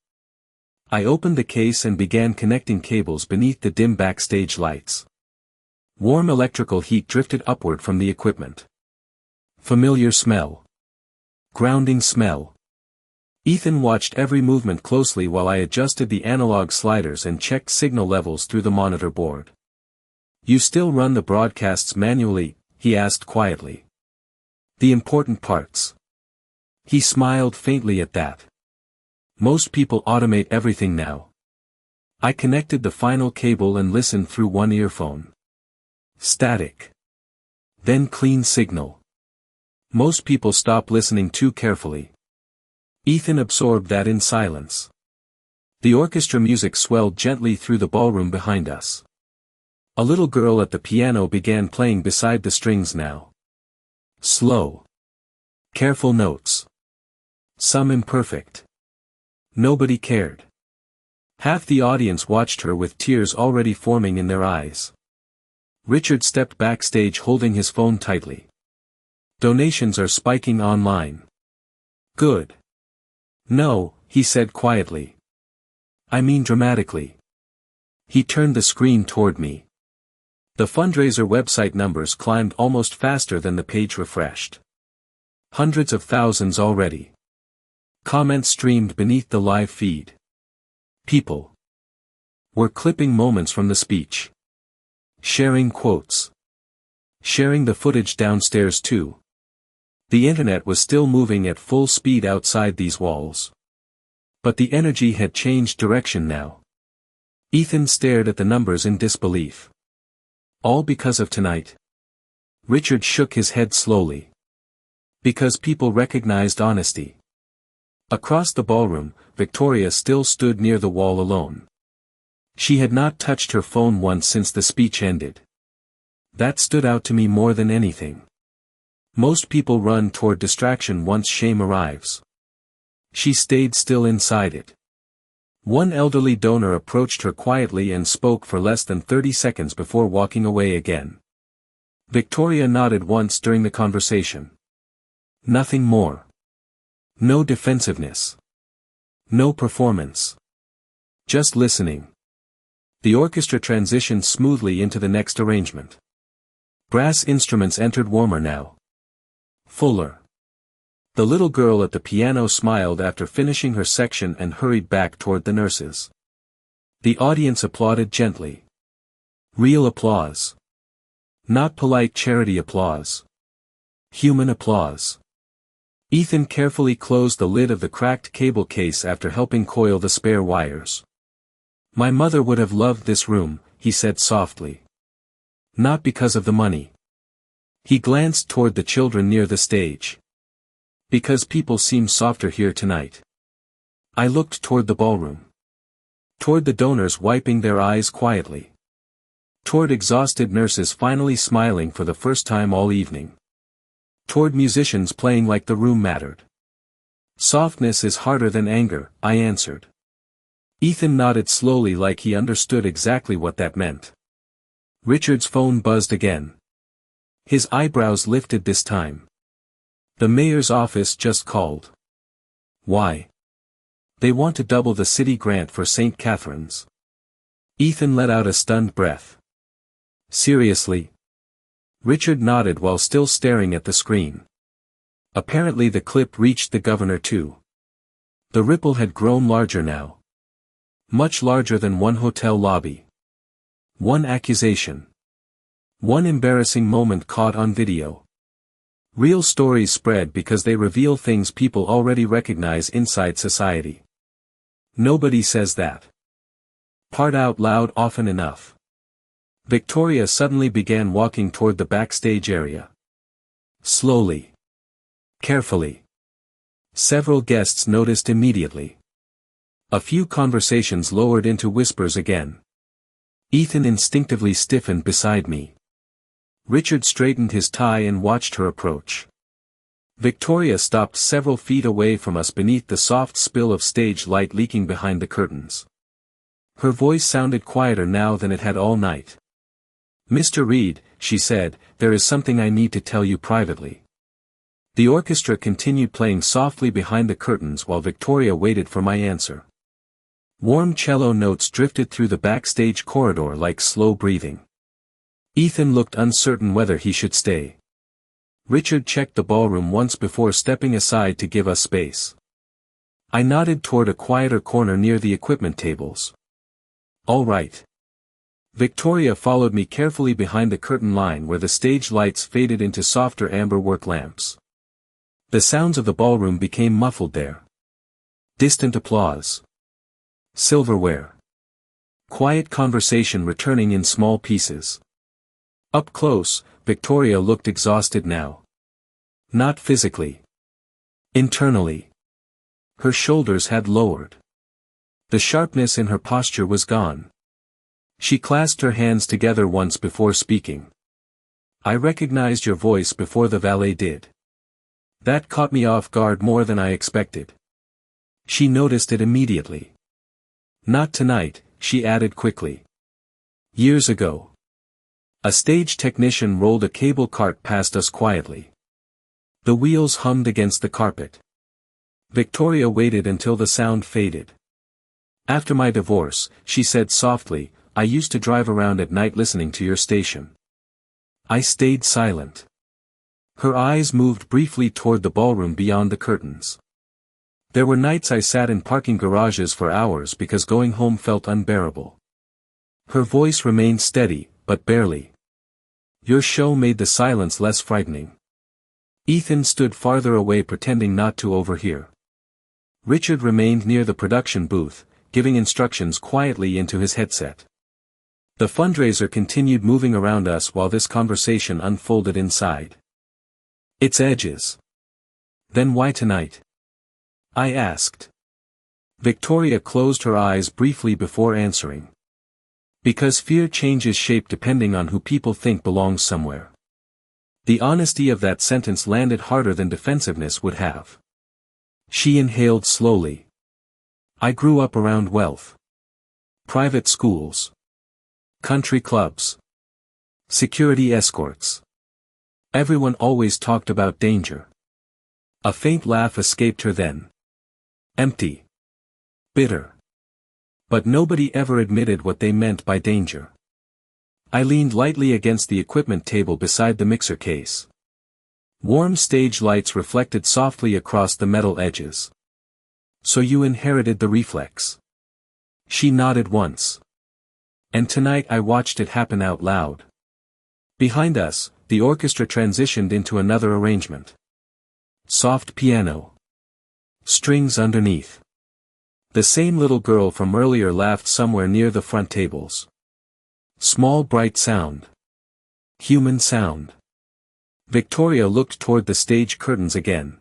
I opened the case and began connecting cables beneath the dim backstage lights. Warm electrical heat drifted upward from the equipment. Familiar smell. Grounding smell. Ethan watched every movement closely while I adjusted the analog sliders and checked signal levels through the monitor board. "You still run the broadcasts manually?" he asked quietly. "The important parts." He smiled faintly at that. "Most people automate everything now." I connected the final cable and listened through one earphone. Static. Then clean signal. Most people stop listening too carefully. Ethan absorbed that in silence. The orchestra music swelled gently through the ballroom behind us. A little girl at the piano began playing beside the strings now. Slow. Careful notes. Some imperfect. Nobody cared. Half the audience watched her with tears already forming in their eyes. Richard stepped backstage holding his phone tightly. "Donations are spiking online." "Good." "No," he said quietly. "I mean dramatically." He turned the screen toward me. The fundraiser website numbers climbed almost faster than the page refreshed. Hundreds of thousands already. Comments streamed beneath the live feed. People were clipping moments from the speech. Sharing quotes. Sharing the footage downstairs too. The internet was still moving at full speed outside these walls. But the energy had changed direction now. Ethan stared at the numbers in disbelief. All because of tonight? Richard shook his head slowly. Because people recognized honesty. Across the ballroom, Victoria still stood near the wall alone. She had not touched her phone once since the speech ended. That stood out to me more than anything. Most people run toward distraction once shame arrives. She stayed still inside it. One elderly donor approached her quietly and spoke for less than 30 seconds before walking away again. Victoria nodded once during the conversation. Nothing more. No defensiveness. No performance. Just listening. The orchestra transitioned smoothly into the next arrangement. Brass instruments entered warmer now. Fuller. The little girl at the piano smiled after finishing her section and hurried back toward the nurses. The audience applauded gently. Real applause. Not polite charity applause. Human applause. Ethan carefully closed the lid of the cracked cable case after helping coil the spare wires. "My mother would have loved this room," he said softly. "Not because of the money." He glanced toward the children near the stage. "Because people seem softer here tonight." I looked toward the ballroom. Toward the donors wiping their eyes quietly. Toward exhausted nurses finally smiling for the first time all evening. Toward musicians playing like the room mattered. "Softness is harder than anger," I answered. Ethan nodded slowly like he understood exactly what that meant. Richard's phone buzzed again. His eyebrows lifted this time. "The mayor's office just called." "Why?" "They want to double the city grant for St. Catherine's." Ethan let out a stunned breath. "Seriously?" Richard nodded while still staring at the screen. Apparently the clip reached the governor too. The ripple had grown larger now. Much larger than one hotel lobby. One accusation. One embarrassing moment caught on video. Real stories spread because they reveal things people already recognize inside society. Nobody says that part out loud often enough. Victoria suddenly began walking toward the backstage area. Slowly. Carefully. Several guests noticed immediately. A few conversations lowered into whispers again. Ethan instinctively stiffened beside me. Richard straightened his tie and watched her approach. Victoria stopped several feet away from us beneath the soft spill of stage light leaking behind the curtains. Her voice sounded quieter now than it had all night. "Mr. Reed," she said, "there is something I need to tell you privately." The orchestra continued playing softly behind the curtains while Victoria waited for my answer. Warm cello notes drifted through the backstage corridor like slow breathing. Ethan looked uncertain whether he should stay. Richard checked the ballroom once before stepping aside to give us space. I nodded toward a quieter corner near the equipment tables. "All right." Victoria followed me carefully behind the curtain line where the stage lights faded into softer amber work lamps. The sounds of the ballroom became muffled there. Distant applause. Silverware. Quiet conversation returning in small pieces. Up close, Victoria looked exhausted now. Not physically. Internally. Her shoulders had lowered. The sharpness in her posture was gone. She clasped her hands together once before speaking. "I recognized your voice before the valet did. That caught me off guard more than I expected." She noticed it immediately. "Not tonight," she added quickly. "Years ago." A stage technician rolled a cable cart past us quietly. The wheels hummed against the carpet. Victoria waited until the sound faded. "After my divorce," she said softly, "I used to drive around at night listening to your station." I stayed silent. Her eyes moved briefly toward the ballroom beyond the curtains. There were nights I sat in parking garages for hours because going home felt unbearable. Her voice remained steady, but barely. "Your show made the silence less frightening." Ethan stood farther away pretending not to overhear. Richard remained near the production booth, giving instructions quietly into his headset. The fundraiser continued moving around us while this conversation unfolded inside. "Its edges. Then why tonight?" I asked. Victoria closed her eyes briefly before answering. "Because fear changes shape depending on who people think belongs somewhere." The honesty of that sentence landed harder than defensiveness would have. She inhaled slowly. "I grew up around wealth. Private schools. Country clubs. Security escorts. Everyone always talked about danger." A faint laugh escaped her then. Empty. Bitter. But nobody ever admitted what they meant by danger. I leaned lightly against the equipment table beside the mixer case. Warm stage lights reflected softly across the metal edges. "So you inherited the reflex." She nodded once. "And tonight I watched it happen out loud." Behind us, the orchestra transitioned into another arrangement. Soft piano. Strings underneath. The same little girl from earlier laughed somewhere near the front tables. Small bright sound. Human sound. Victoria looked toward the stage curtains again.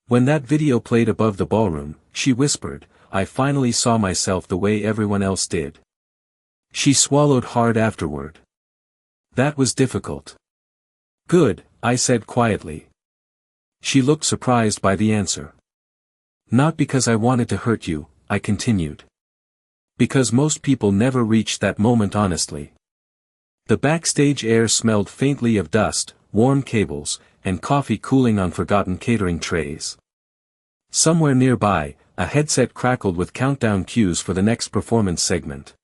When that video played above the ballroom, she whispered, "I finally saw myself the way everyone else did." She swallowed hard afterward. "That was difficult." "Good," I said quietly. She looked surprised by the answer. "Not because I wanted to hurt you," I continued. "Because most people never reach that moment honestly." The backstage air smelled faintly of dust, warm cables, and coffee cooling on forgotten catering trays. Somewhere nearby, a headset crackled with countdown cues for the next performance segment.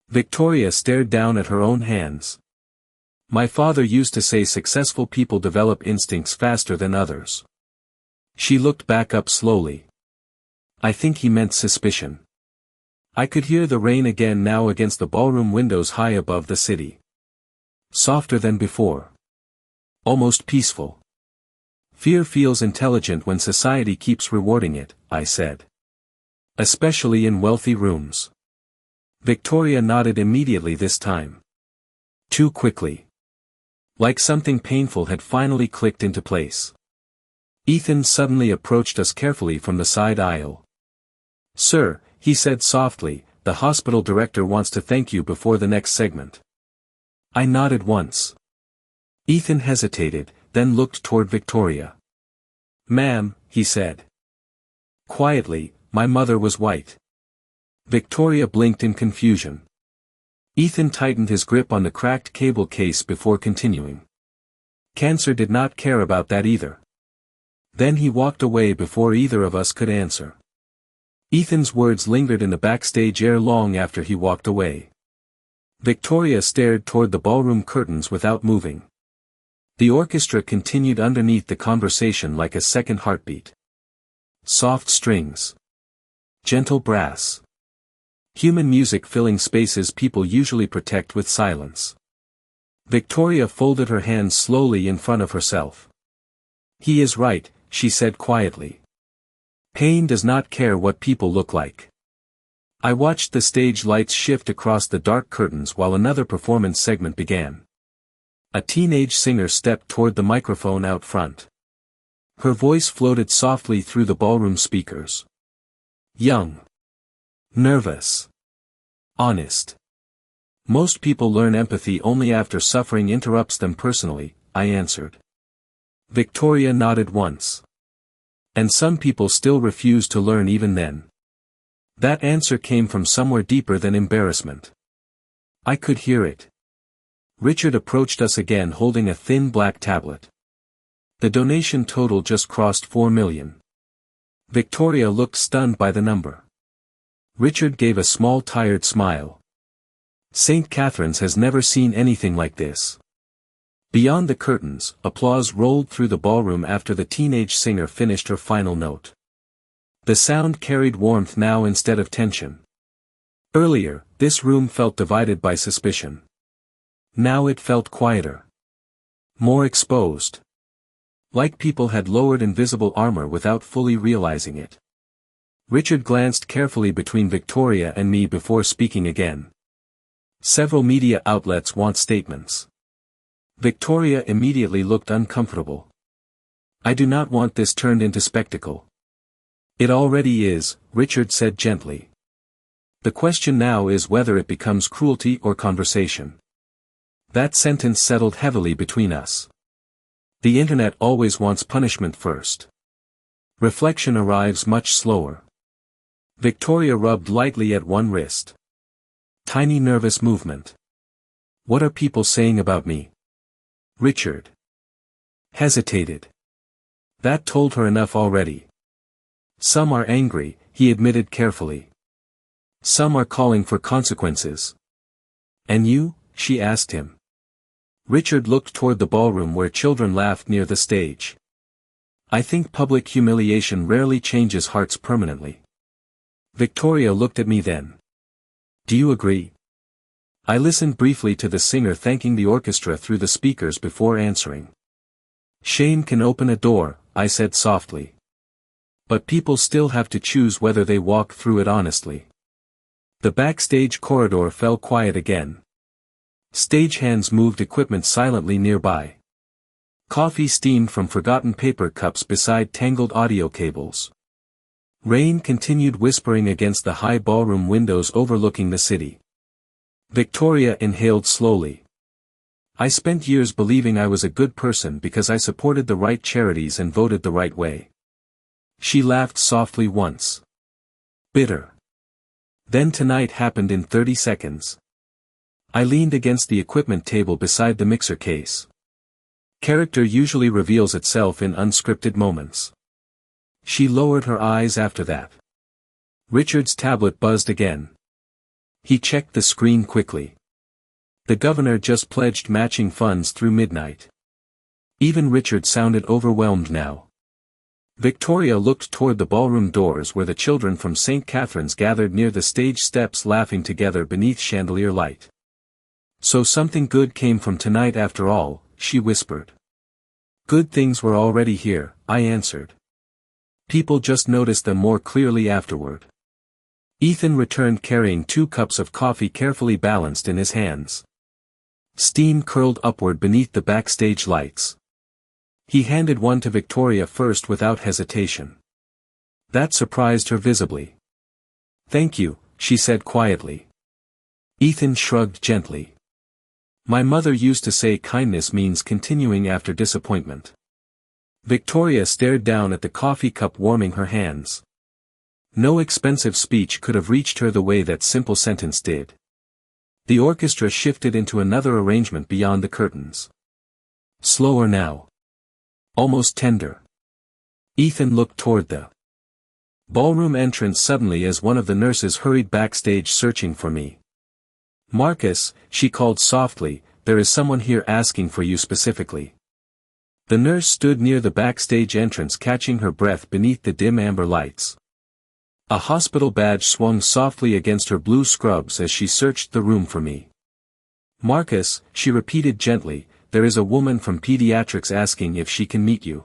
Victoria stared down at her own hands. "My father used to say successful people develop instincts faster than others." She looked back up slowly. I think he meant suspicion. I could hear the rain again now against the ballroom windows high above the city. Softer than before. Almost peaceful. "Fear feels intelligent when society keeps rewarding it," I said. "Especially in wealthy rooms." Victoria nodded immediately this time. Too quickly. Like something painful had finally clicked into place. Ethan suddenly approached us carefully from the side aisle. "Sir," he said softly, "the hospital director wants to thank you before the next segment." I nodded once. Ethan hesitated, then looked toward Victoria. "Ma'am," he said. Quietly, "my mother was white." Victoria blinked in confusion. Ethan tightened his grip on the cracked cable case before continuing. Cancer did not care about that either. Then he walked away before either of us could answer. Ethan's words lingered in the backstage air long after he walked away. Victoria stared toward the ballroom curtains without moving. The orchestra continued underneath the conversation like a second heartbeat. Soft strings. Gentle brass. Human music filling spaces people usually protect with silence. Victoria folded her hands slowly in front of herself. He is right, she said quietly. Pain does not care what people look like. I watched the stage lights shift across the dark curtains while another performance segment began. A teenage singer stepped toward the microphone out front. Her voice floated softly through the ballroom speakers. Young. Nervous. Honest. Most people learn empathy only after suffering interrupts them personally, I answered. Victoria nodded once. And some people still refuse to learn even then. That answer came from somewhere deeper than embarrassment. I could hear it. Richard approached us again holding a thin black tablet. The donation total just crossed 4 million. Victoria looked stunned by the number. Richard gave a small tired smile. St. Catherine's has never seen anything like this. Beyond the curtains, applause rolled through the ballroom after the teenage singer finished her final note. The sound carried warmth now instead of tension. Earlier, this room felt divided by suspicion. Now it felt quieter. More exposed. Like people had lowered invisible armor without fully realizing it. Richard glanced carefully between Victoria and me before speaking again. Several media outlets want statements. Victoria immediately looked uncomfortable. I do not want this turned into spectacle. It already is, Richard said gently. The question now is whether it becomes cruelty or conversation. That sentence settled heavily between us. The internet always wants punishment first. Reflection arrives much slower. Victoria rubbed lightly at one wrist. Tiny nervous movement. What are people saying about me? Richard hesitated. That told her enough already. Some are angry, he admitted carefully. Some are calling for consequences. And you? She asked him. Richard looked toward the ballroom where children laughed near the stage. I think public humiliation rarely changes hearts permanently. Victoria looked at me then. Do you agree? I listened briefly to the singer thanking the orchestra through the speakers before answering. Shame can open a door, I said softly. But people still have to choose whether they walk through it honestly. The backstage corridor fell quiet again. Stagehands moved equipment silently nearby. Coffee steamed from forgotten paper cups beside tangled audio cables. Rain continued whispering against the high ballroom windows overlooking the city. Victoria inhaled slowly. I spent years believing I was a good person because I supported the right charities and voted the right way. She laughed softly once. Bitter. Then tonight happened in 30 seconds. I leaned against the equipment table beside the mixer case. Character usually reveals itself in unscripted moments. She lowered her eyes after that. Richard's tablet buzzed again. He checked the screen quickly. The governor just pledged matching funds through midnight. Even Richard sounded overwhelmed now. Victoria looked toward the ballroom doors where the children from St. Catherine's gathered near the stage steps laughing together beneath chandelier light. So something good came from tonight after all, she whispered. Good things were already here, I answered. People just noticed them more clearly afterward. Ethan returned carrying 2 cups of coffee carefully balanced in his hands. Steam curled upward beneath the backstage lights. He handed one to Victoria first without hesitation. That surprised her visibly. Thank you, she said quietly. Ethan shrugged gently. My mother used to say kindness means continuing after disappointment. Victoria stared down at the coffee cup warming her hands. No expensive speech could have reached her the way that simple sentence did. The orchestra shifted into another arrangement beyond the curtains. Slower now. Almost tender. Ethan looked toward the ballroom entrance suddenly as one of the nurses hurried backstage searching for me. "Marcus," she called softly, "there is someone here asking for you specifically." The nurse stood near the backstage entrance catching her breath beneath the dim amber lights. A hospital badge swung softly against her blue scrubs as she searched the room for me. "Marcus," she repeated gently, "there is a woman from pediatrics asking if she can meet you."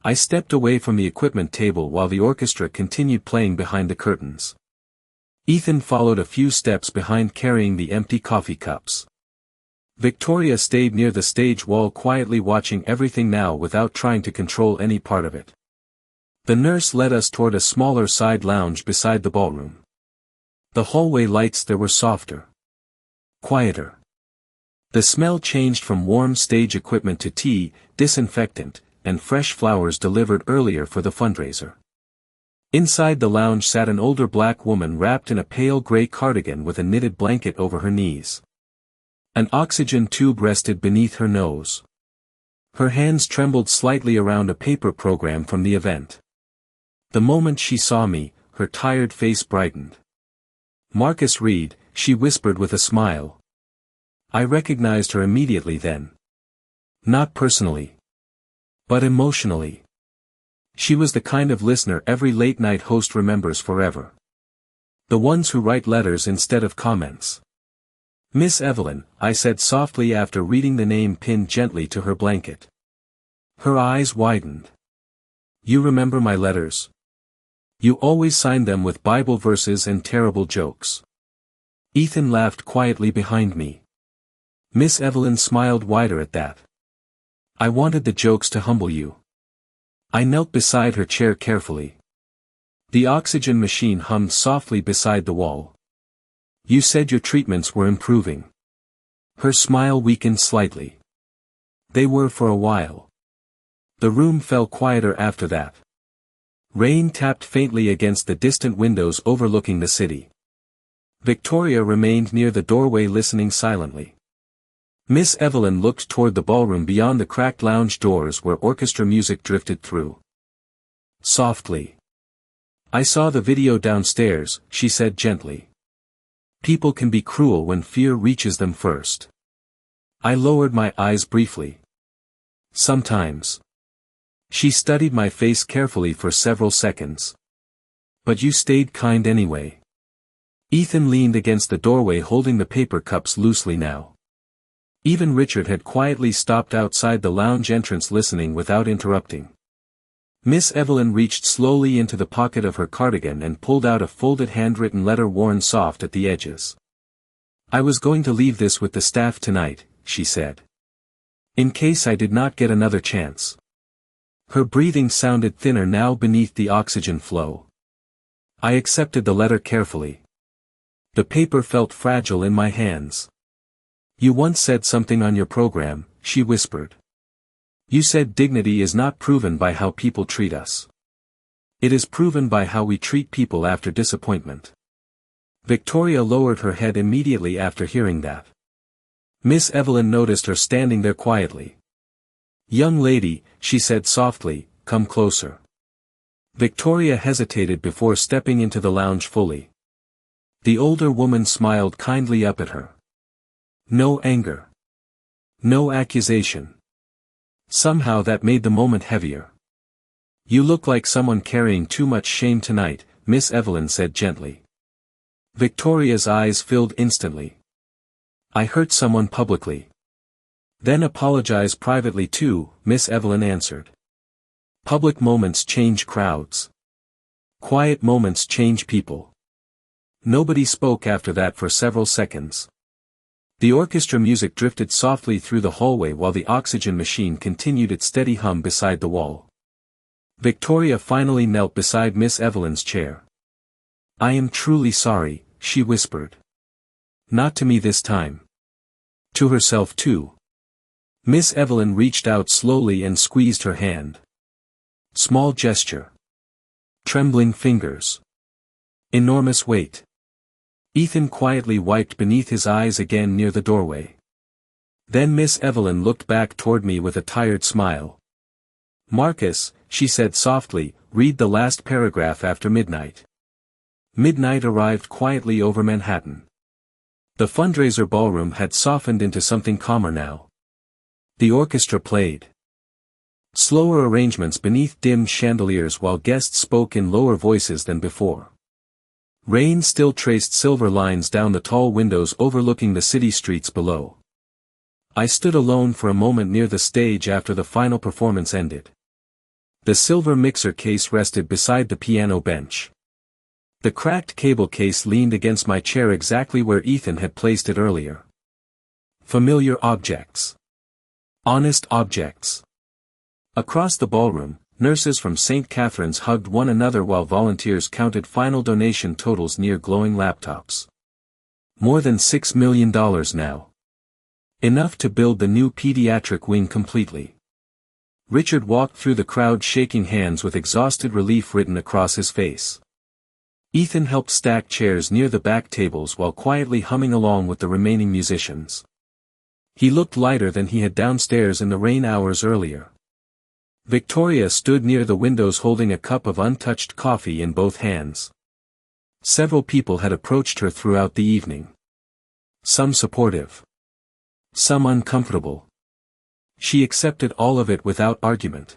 I stepped away from the equipment table while the orchestra continued playing behind the curtains. Ethan followed a few steps behind carrying the empty coffee cups. Victoria stayed near the stage wall quietly watching everything now without trying to control any part of it. The nurse led us toward a smaller side lounge beside the ballroom. The hallway lights there were softer. Quieter. The smell changed from warm stage equipment to tea, disinfectant, and fresh flowers delivered earlier for the fundraiser. Inside the lounge sat an older black woman wrapped in a pale gray cardigan with a knitted blanket over her knees. An oxygen tube rested beneath her nose. Her hands trembled slightly around a paper program from the event. The moment she saw me, her tired face brightened. "Marcus Reed," she whispered with a smile. I recognized her immediately then. Not personally, but emotionally. She was the kind of listener every late-night host remembers forever. The ones who write letters instead of comments. "Miss Evelyn," I said softly after reading the name pinned gently to her blanket. Her eyes widened. "You remember my letters? You always signed them with Bible verses and terrible jokes." Ethan laughed quietly behind me. Miss Evelyn smiled wider at that. "I wanted the jokes to humble you." I knelt beside her chair carefully. The oxygen machine hummed softly beside the wall. "You said your treatments were improving." Her smile weakened slightly. They were for a while. The room fell quieter after that. Rain tapped faintly against the distant windows overlooking the city. Victoria remained near the doorway listening silently. Miss Evelyn looked toward the ballroom beyond the cracked lounge doors where orchestra music drifted through. Softly. "I saw the video downstairs," she said gently. "People can be cruel when fear reaches them first." I lowered my eyes briefly. "Sometimes." She studied my face carefully for several seconds. "But you stayed kind anyway." Ethan leaned against the doorway holding the paper cups loosely now. Even Richard had quietly stopped outside the lounge entrance listening without interrupting. Miss Evelyn reached slowly into the pocket of her cardigan and pulled out a folded handwritten letter worn soft at the edges. "I was going to leave this with the staff tonight," she said. "In case I did not get another chance." Her breathing sounded thinner now beneath the oxygen flow. I accepted the letter carefully. The paper felt fragile in my hands. "You once said something on your program," she whispered. "You said dignity is not proven by how people treat us. It is proven by how we treat people after disappointment." Victoria lowered her head immediately after hearing that. Miss Evelyn noticed her standing there quietly. "Young lady," she said softly, "come closer." Victoria hesitated before stepping into the lounge fully. The older woman smiled kindly up at her. No anger. No accusation. Somehow that made the moment heavier. "You look like someone carrying too much shame tonight," Miss Evelyn said gently. Victoria's eyes filled instantly. "I hurt someone publicly. Then apologize privately too," Miss Evelyn answered. Public moments change crowds. Quiet moments change people. Nobody spoke after that for several seconds. The orchestra music drifted softly through the hallway while the oxygen machine continued its steady hum beside the wall. Victoria finally knelt beside Miss Evelyn's chair. "I am truly sorry," she whispered. "Not to me this time. To herself too." Miss Evelyn reached out slowly and squeezed her hand. Small gesture. Trembling fingers. Enormous weight. Ethan quietly wiped beneath his eyes again near the doorway. Then Miss Evelyn looked back toward me with a tired smile. "Marcus," she said softly, "read the last paragraph after midnight." Midnight arrived quietly over Manhattan. The fundraiser ballroom had softened into something calmer now. The orchestra played. Slower arrangements beneath dim chandeliers while guests spoke in lower voices than before. Rain still traced silver lines down the tall windows overlooking the city streets below. I stood alone for a moment near the stage after the final performance ended. The silver mixer case rested beside the piano bench. The cracked cable case leaned against my chair exactly where Ethan had placed it earlier. Familiar objects. Honest objects. Across the ballroom, nurses from St. Catherine's hugged one another while volunteers counted final donation totals near glowing laptops. More than $6 million now. Enough to build the new pediatric wing completely. Richard walked through the crowd shaking hands with exhausted relief written across his face. Ethan helped stack chairs near the back tables while quietly humming along with the remaining musicians. He looked lighter than he had downstairs in the rain hours earlier. Victoria stood near the windows holding a cup of untouched coffee in both hands. Several people had approached her throughout the evening. Some supportive. Some uncomfortable. She accepted all of it without argument.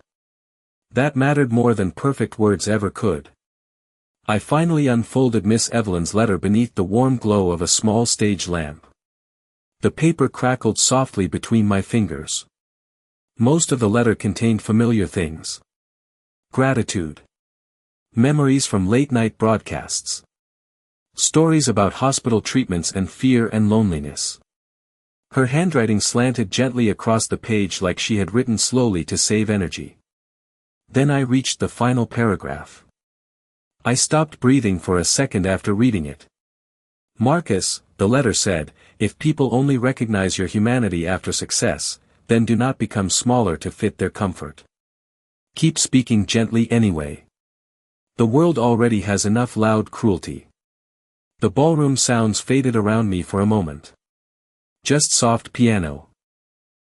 That mattered more than perfect words ever could. I finally unfolded Miss Evelyn's letter beneath the warm glow of a small stage lamp. The paper crackled softly between my fingers. Most of the letter contained familiar things. Gratitude. Memories from late-night broadcasts. Stories about hospital treatments and fear and loneliness. Her handwriting slanted gently across the page like she had written slowly to save energy. Then I reached the final paragraph. I stopped breathing for a second after reading it. "Marcus," the letter said, "if people only recognize your humanity after success, then do not become smaller to fit their comfort. Keep speaking gently anyway. The world already has enough loud cruelty." The ballroom sounds faded around me for a moment. Just soft piano.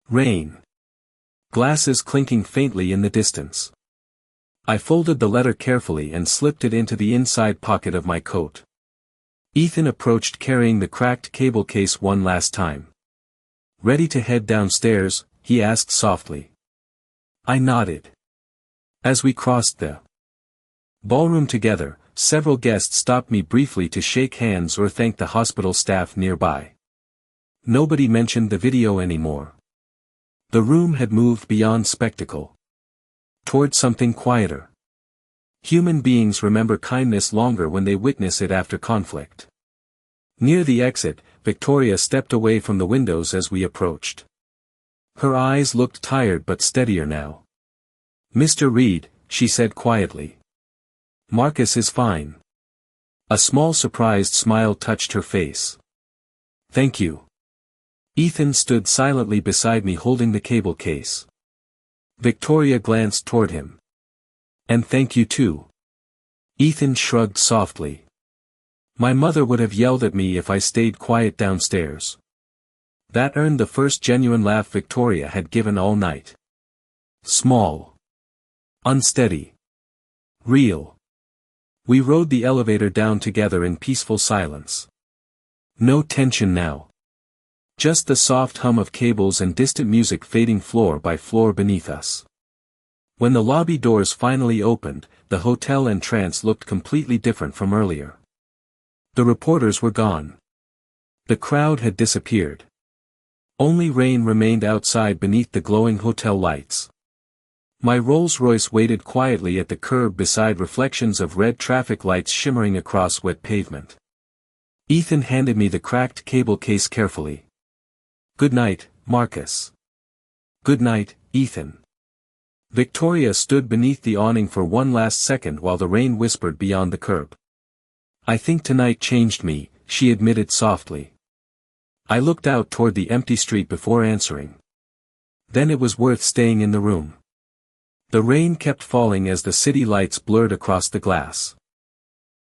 Rain. Glasses clinking faintly in the distance. I folded the letter carefully and slipped it into the inside pocket of my coat. Ethan approached carrying the cracked cable case one last time. "Ready to head downstairs?" he asked softly. I nodded. As we crossed the ballroom together, several guests stopped me briefly to shake hands or thank the hospital staff nearby. Nobody mentioned the video anymore. The room had moved beyond spectacle. Toward something quieter. Human beings remember kindness longer when they witness it after conflict. Near the exit, Victoria stepped away from the windows as we approached. Her eyes looked tired but steadier now. "Mr. Reed," she said quietly. "Marcus is fine." A small surprised smile touched her face. "Thank you." Ethan stood silently beside me holding the cable case. Victoria glanced toward him. "And thank you too." Ethan shrugged softly. "My mother would have yelled at me if I stayed quiet downstairs." That earned the first genuine laugh Victoria had given all night. Small. Unsteady. Real. We rode the elevator down together in peaceful silence. No tension now. Just the soft hum of cables and distant music fading floor by floor beneath us. When the lobby doors finally opened, the hotel entrance looked completely different from earlier. The reporters were gone. The crowd had disappeared. Only Rain remained outside beneath the glowing hotel lights. My Rolls-Royce waited quietly at the curb beside reflections of red traffic lights shimmering across wet pavement. Ethan handed me the cracked cable case carefully. "Good night, Marcus." "Good night, Ethan." Victoria stood beneath the awning for one last second while the rain whispered beyond the curb. "I think tonight changed me," she admitted softly. I looked out toward the empty street before answering. "Then it was worth staying in the room." The rain kept falling as the city lights blurred across the glass.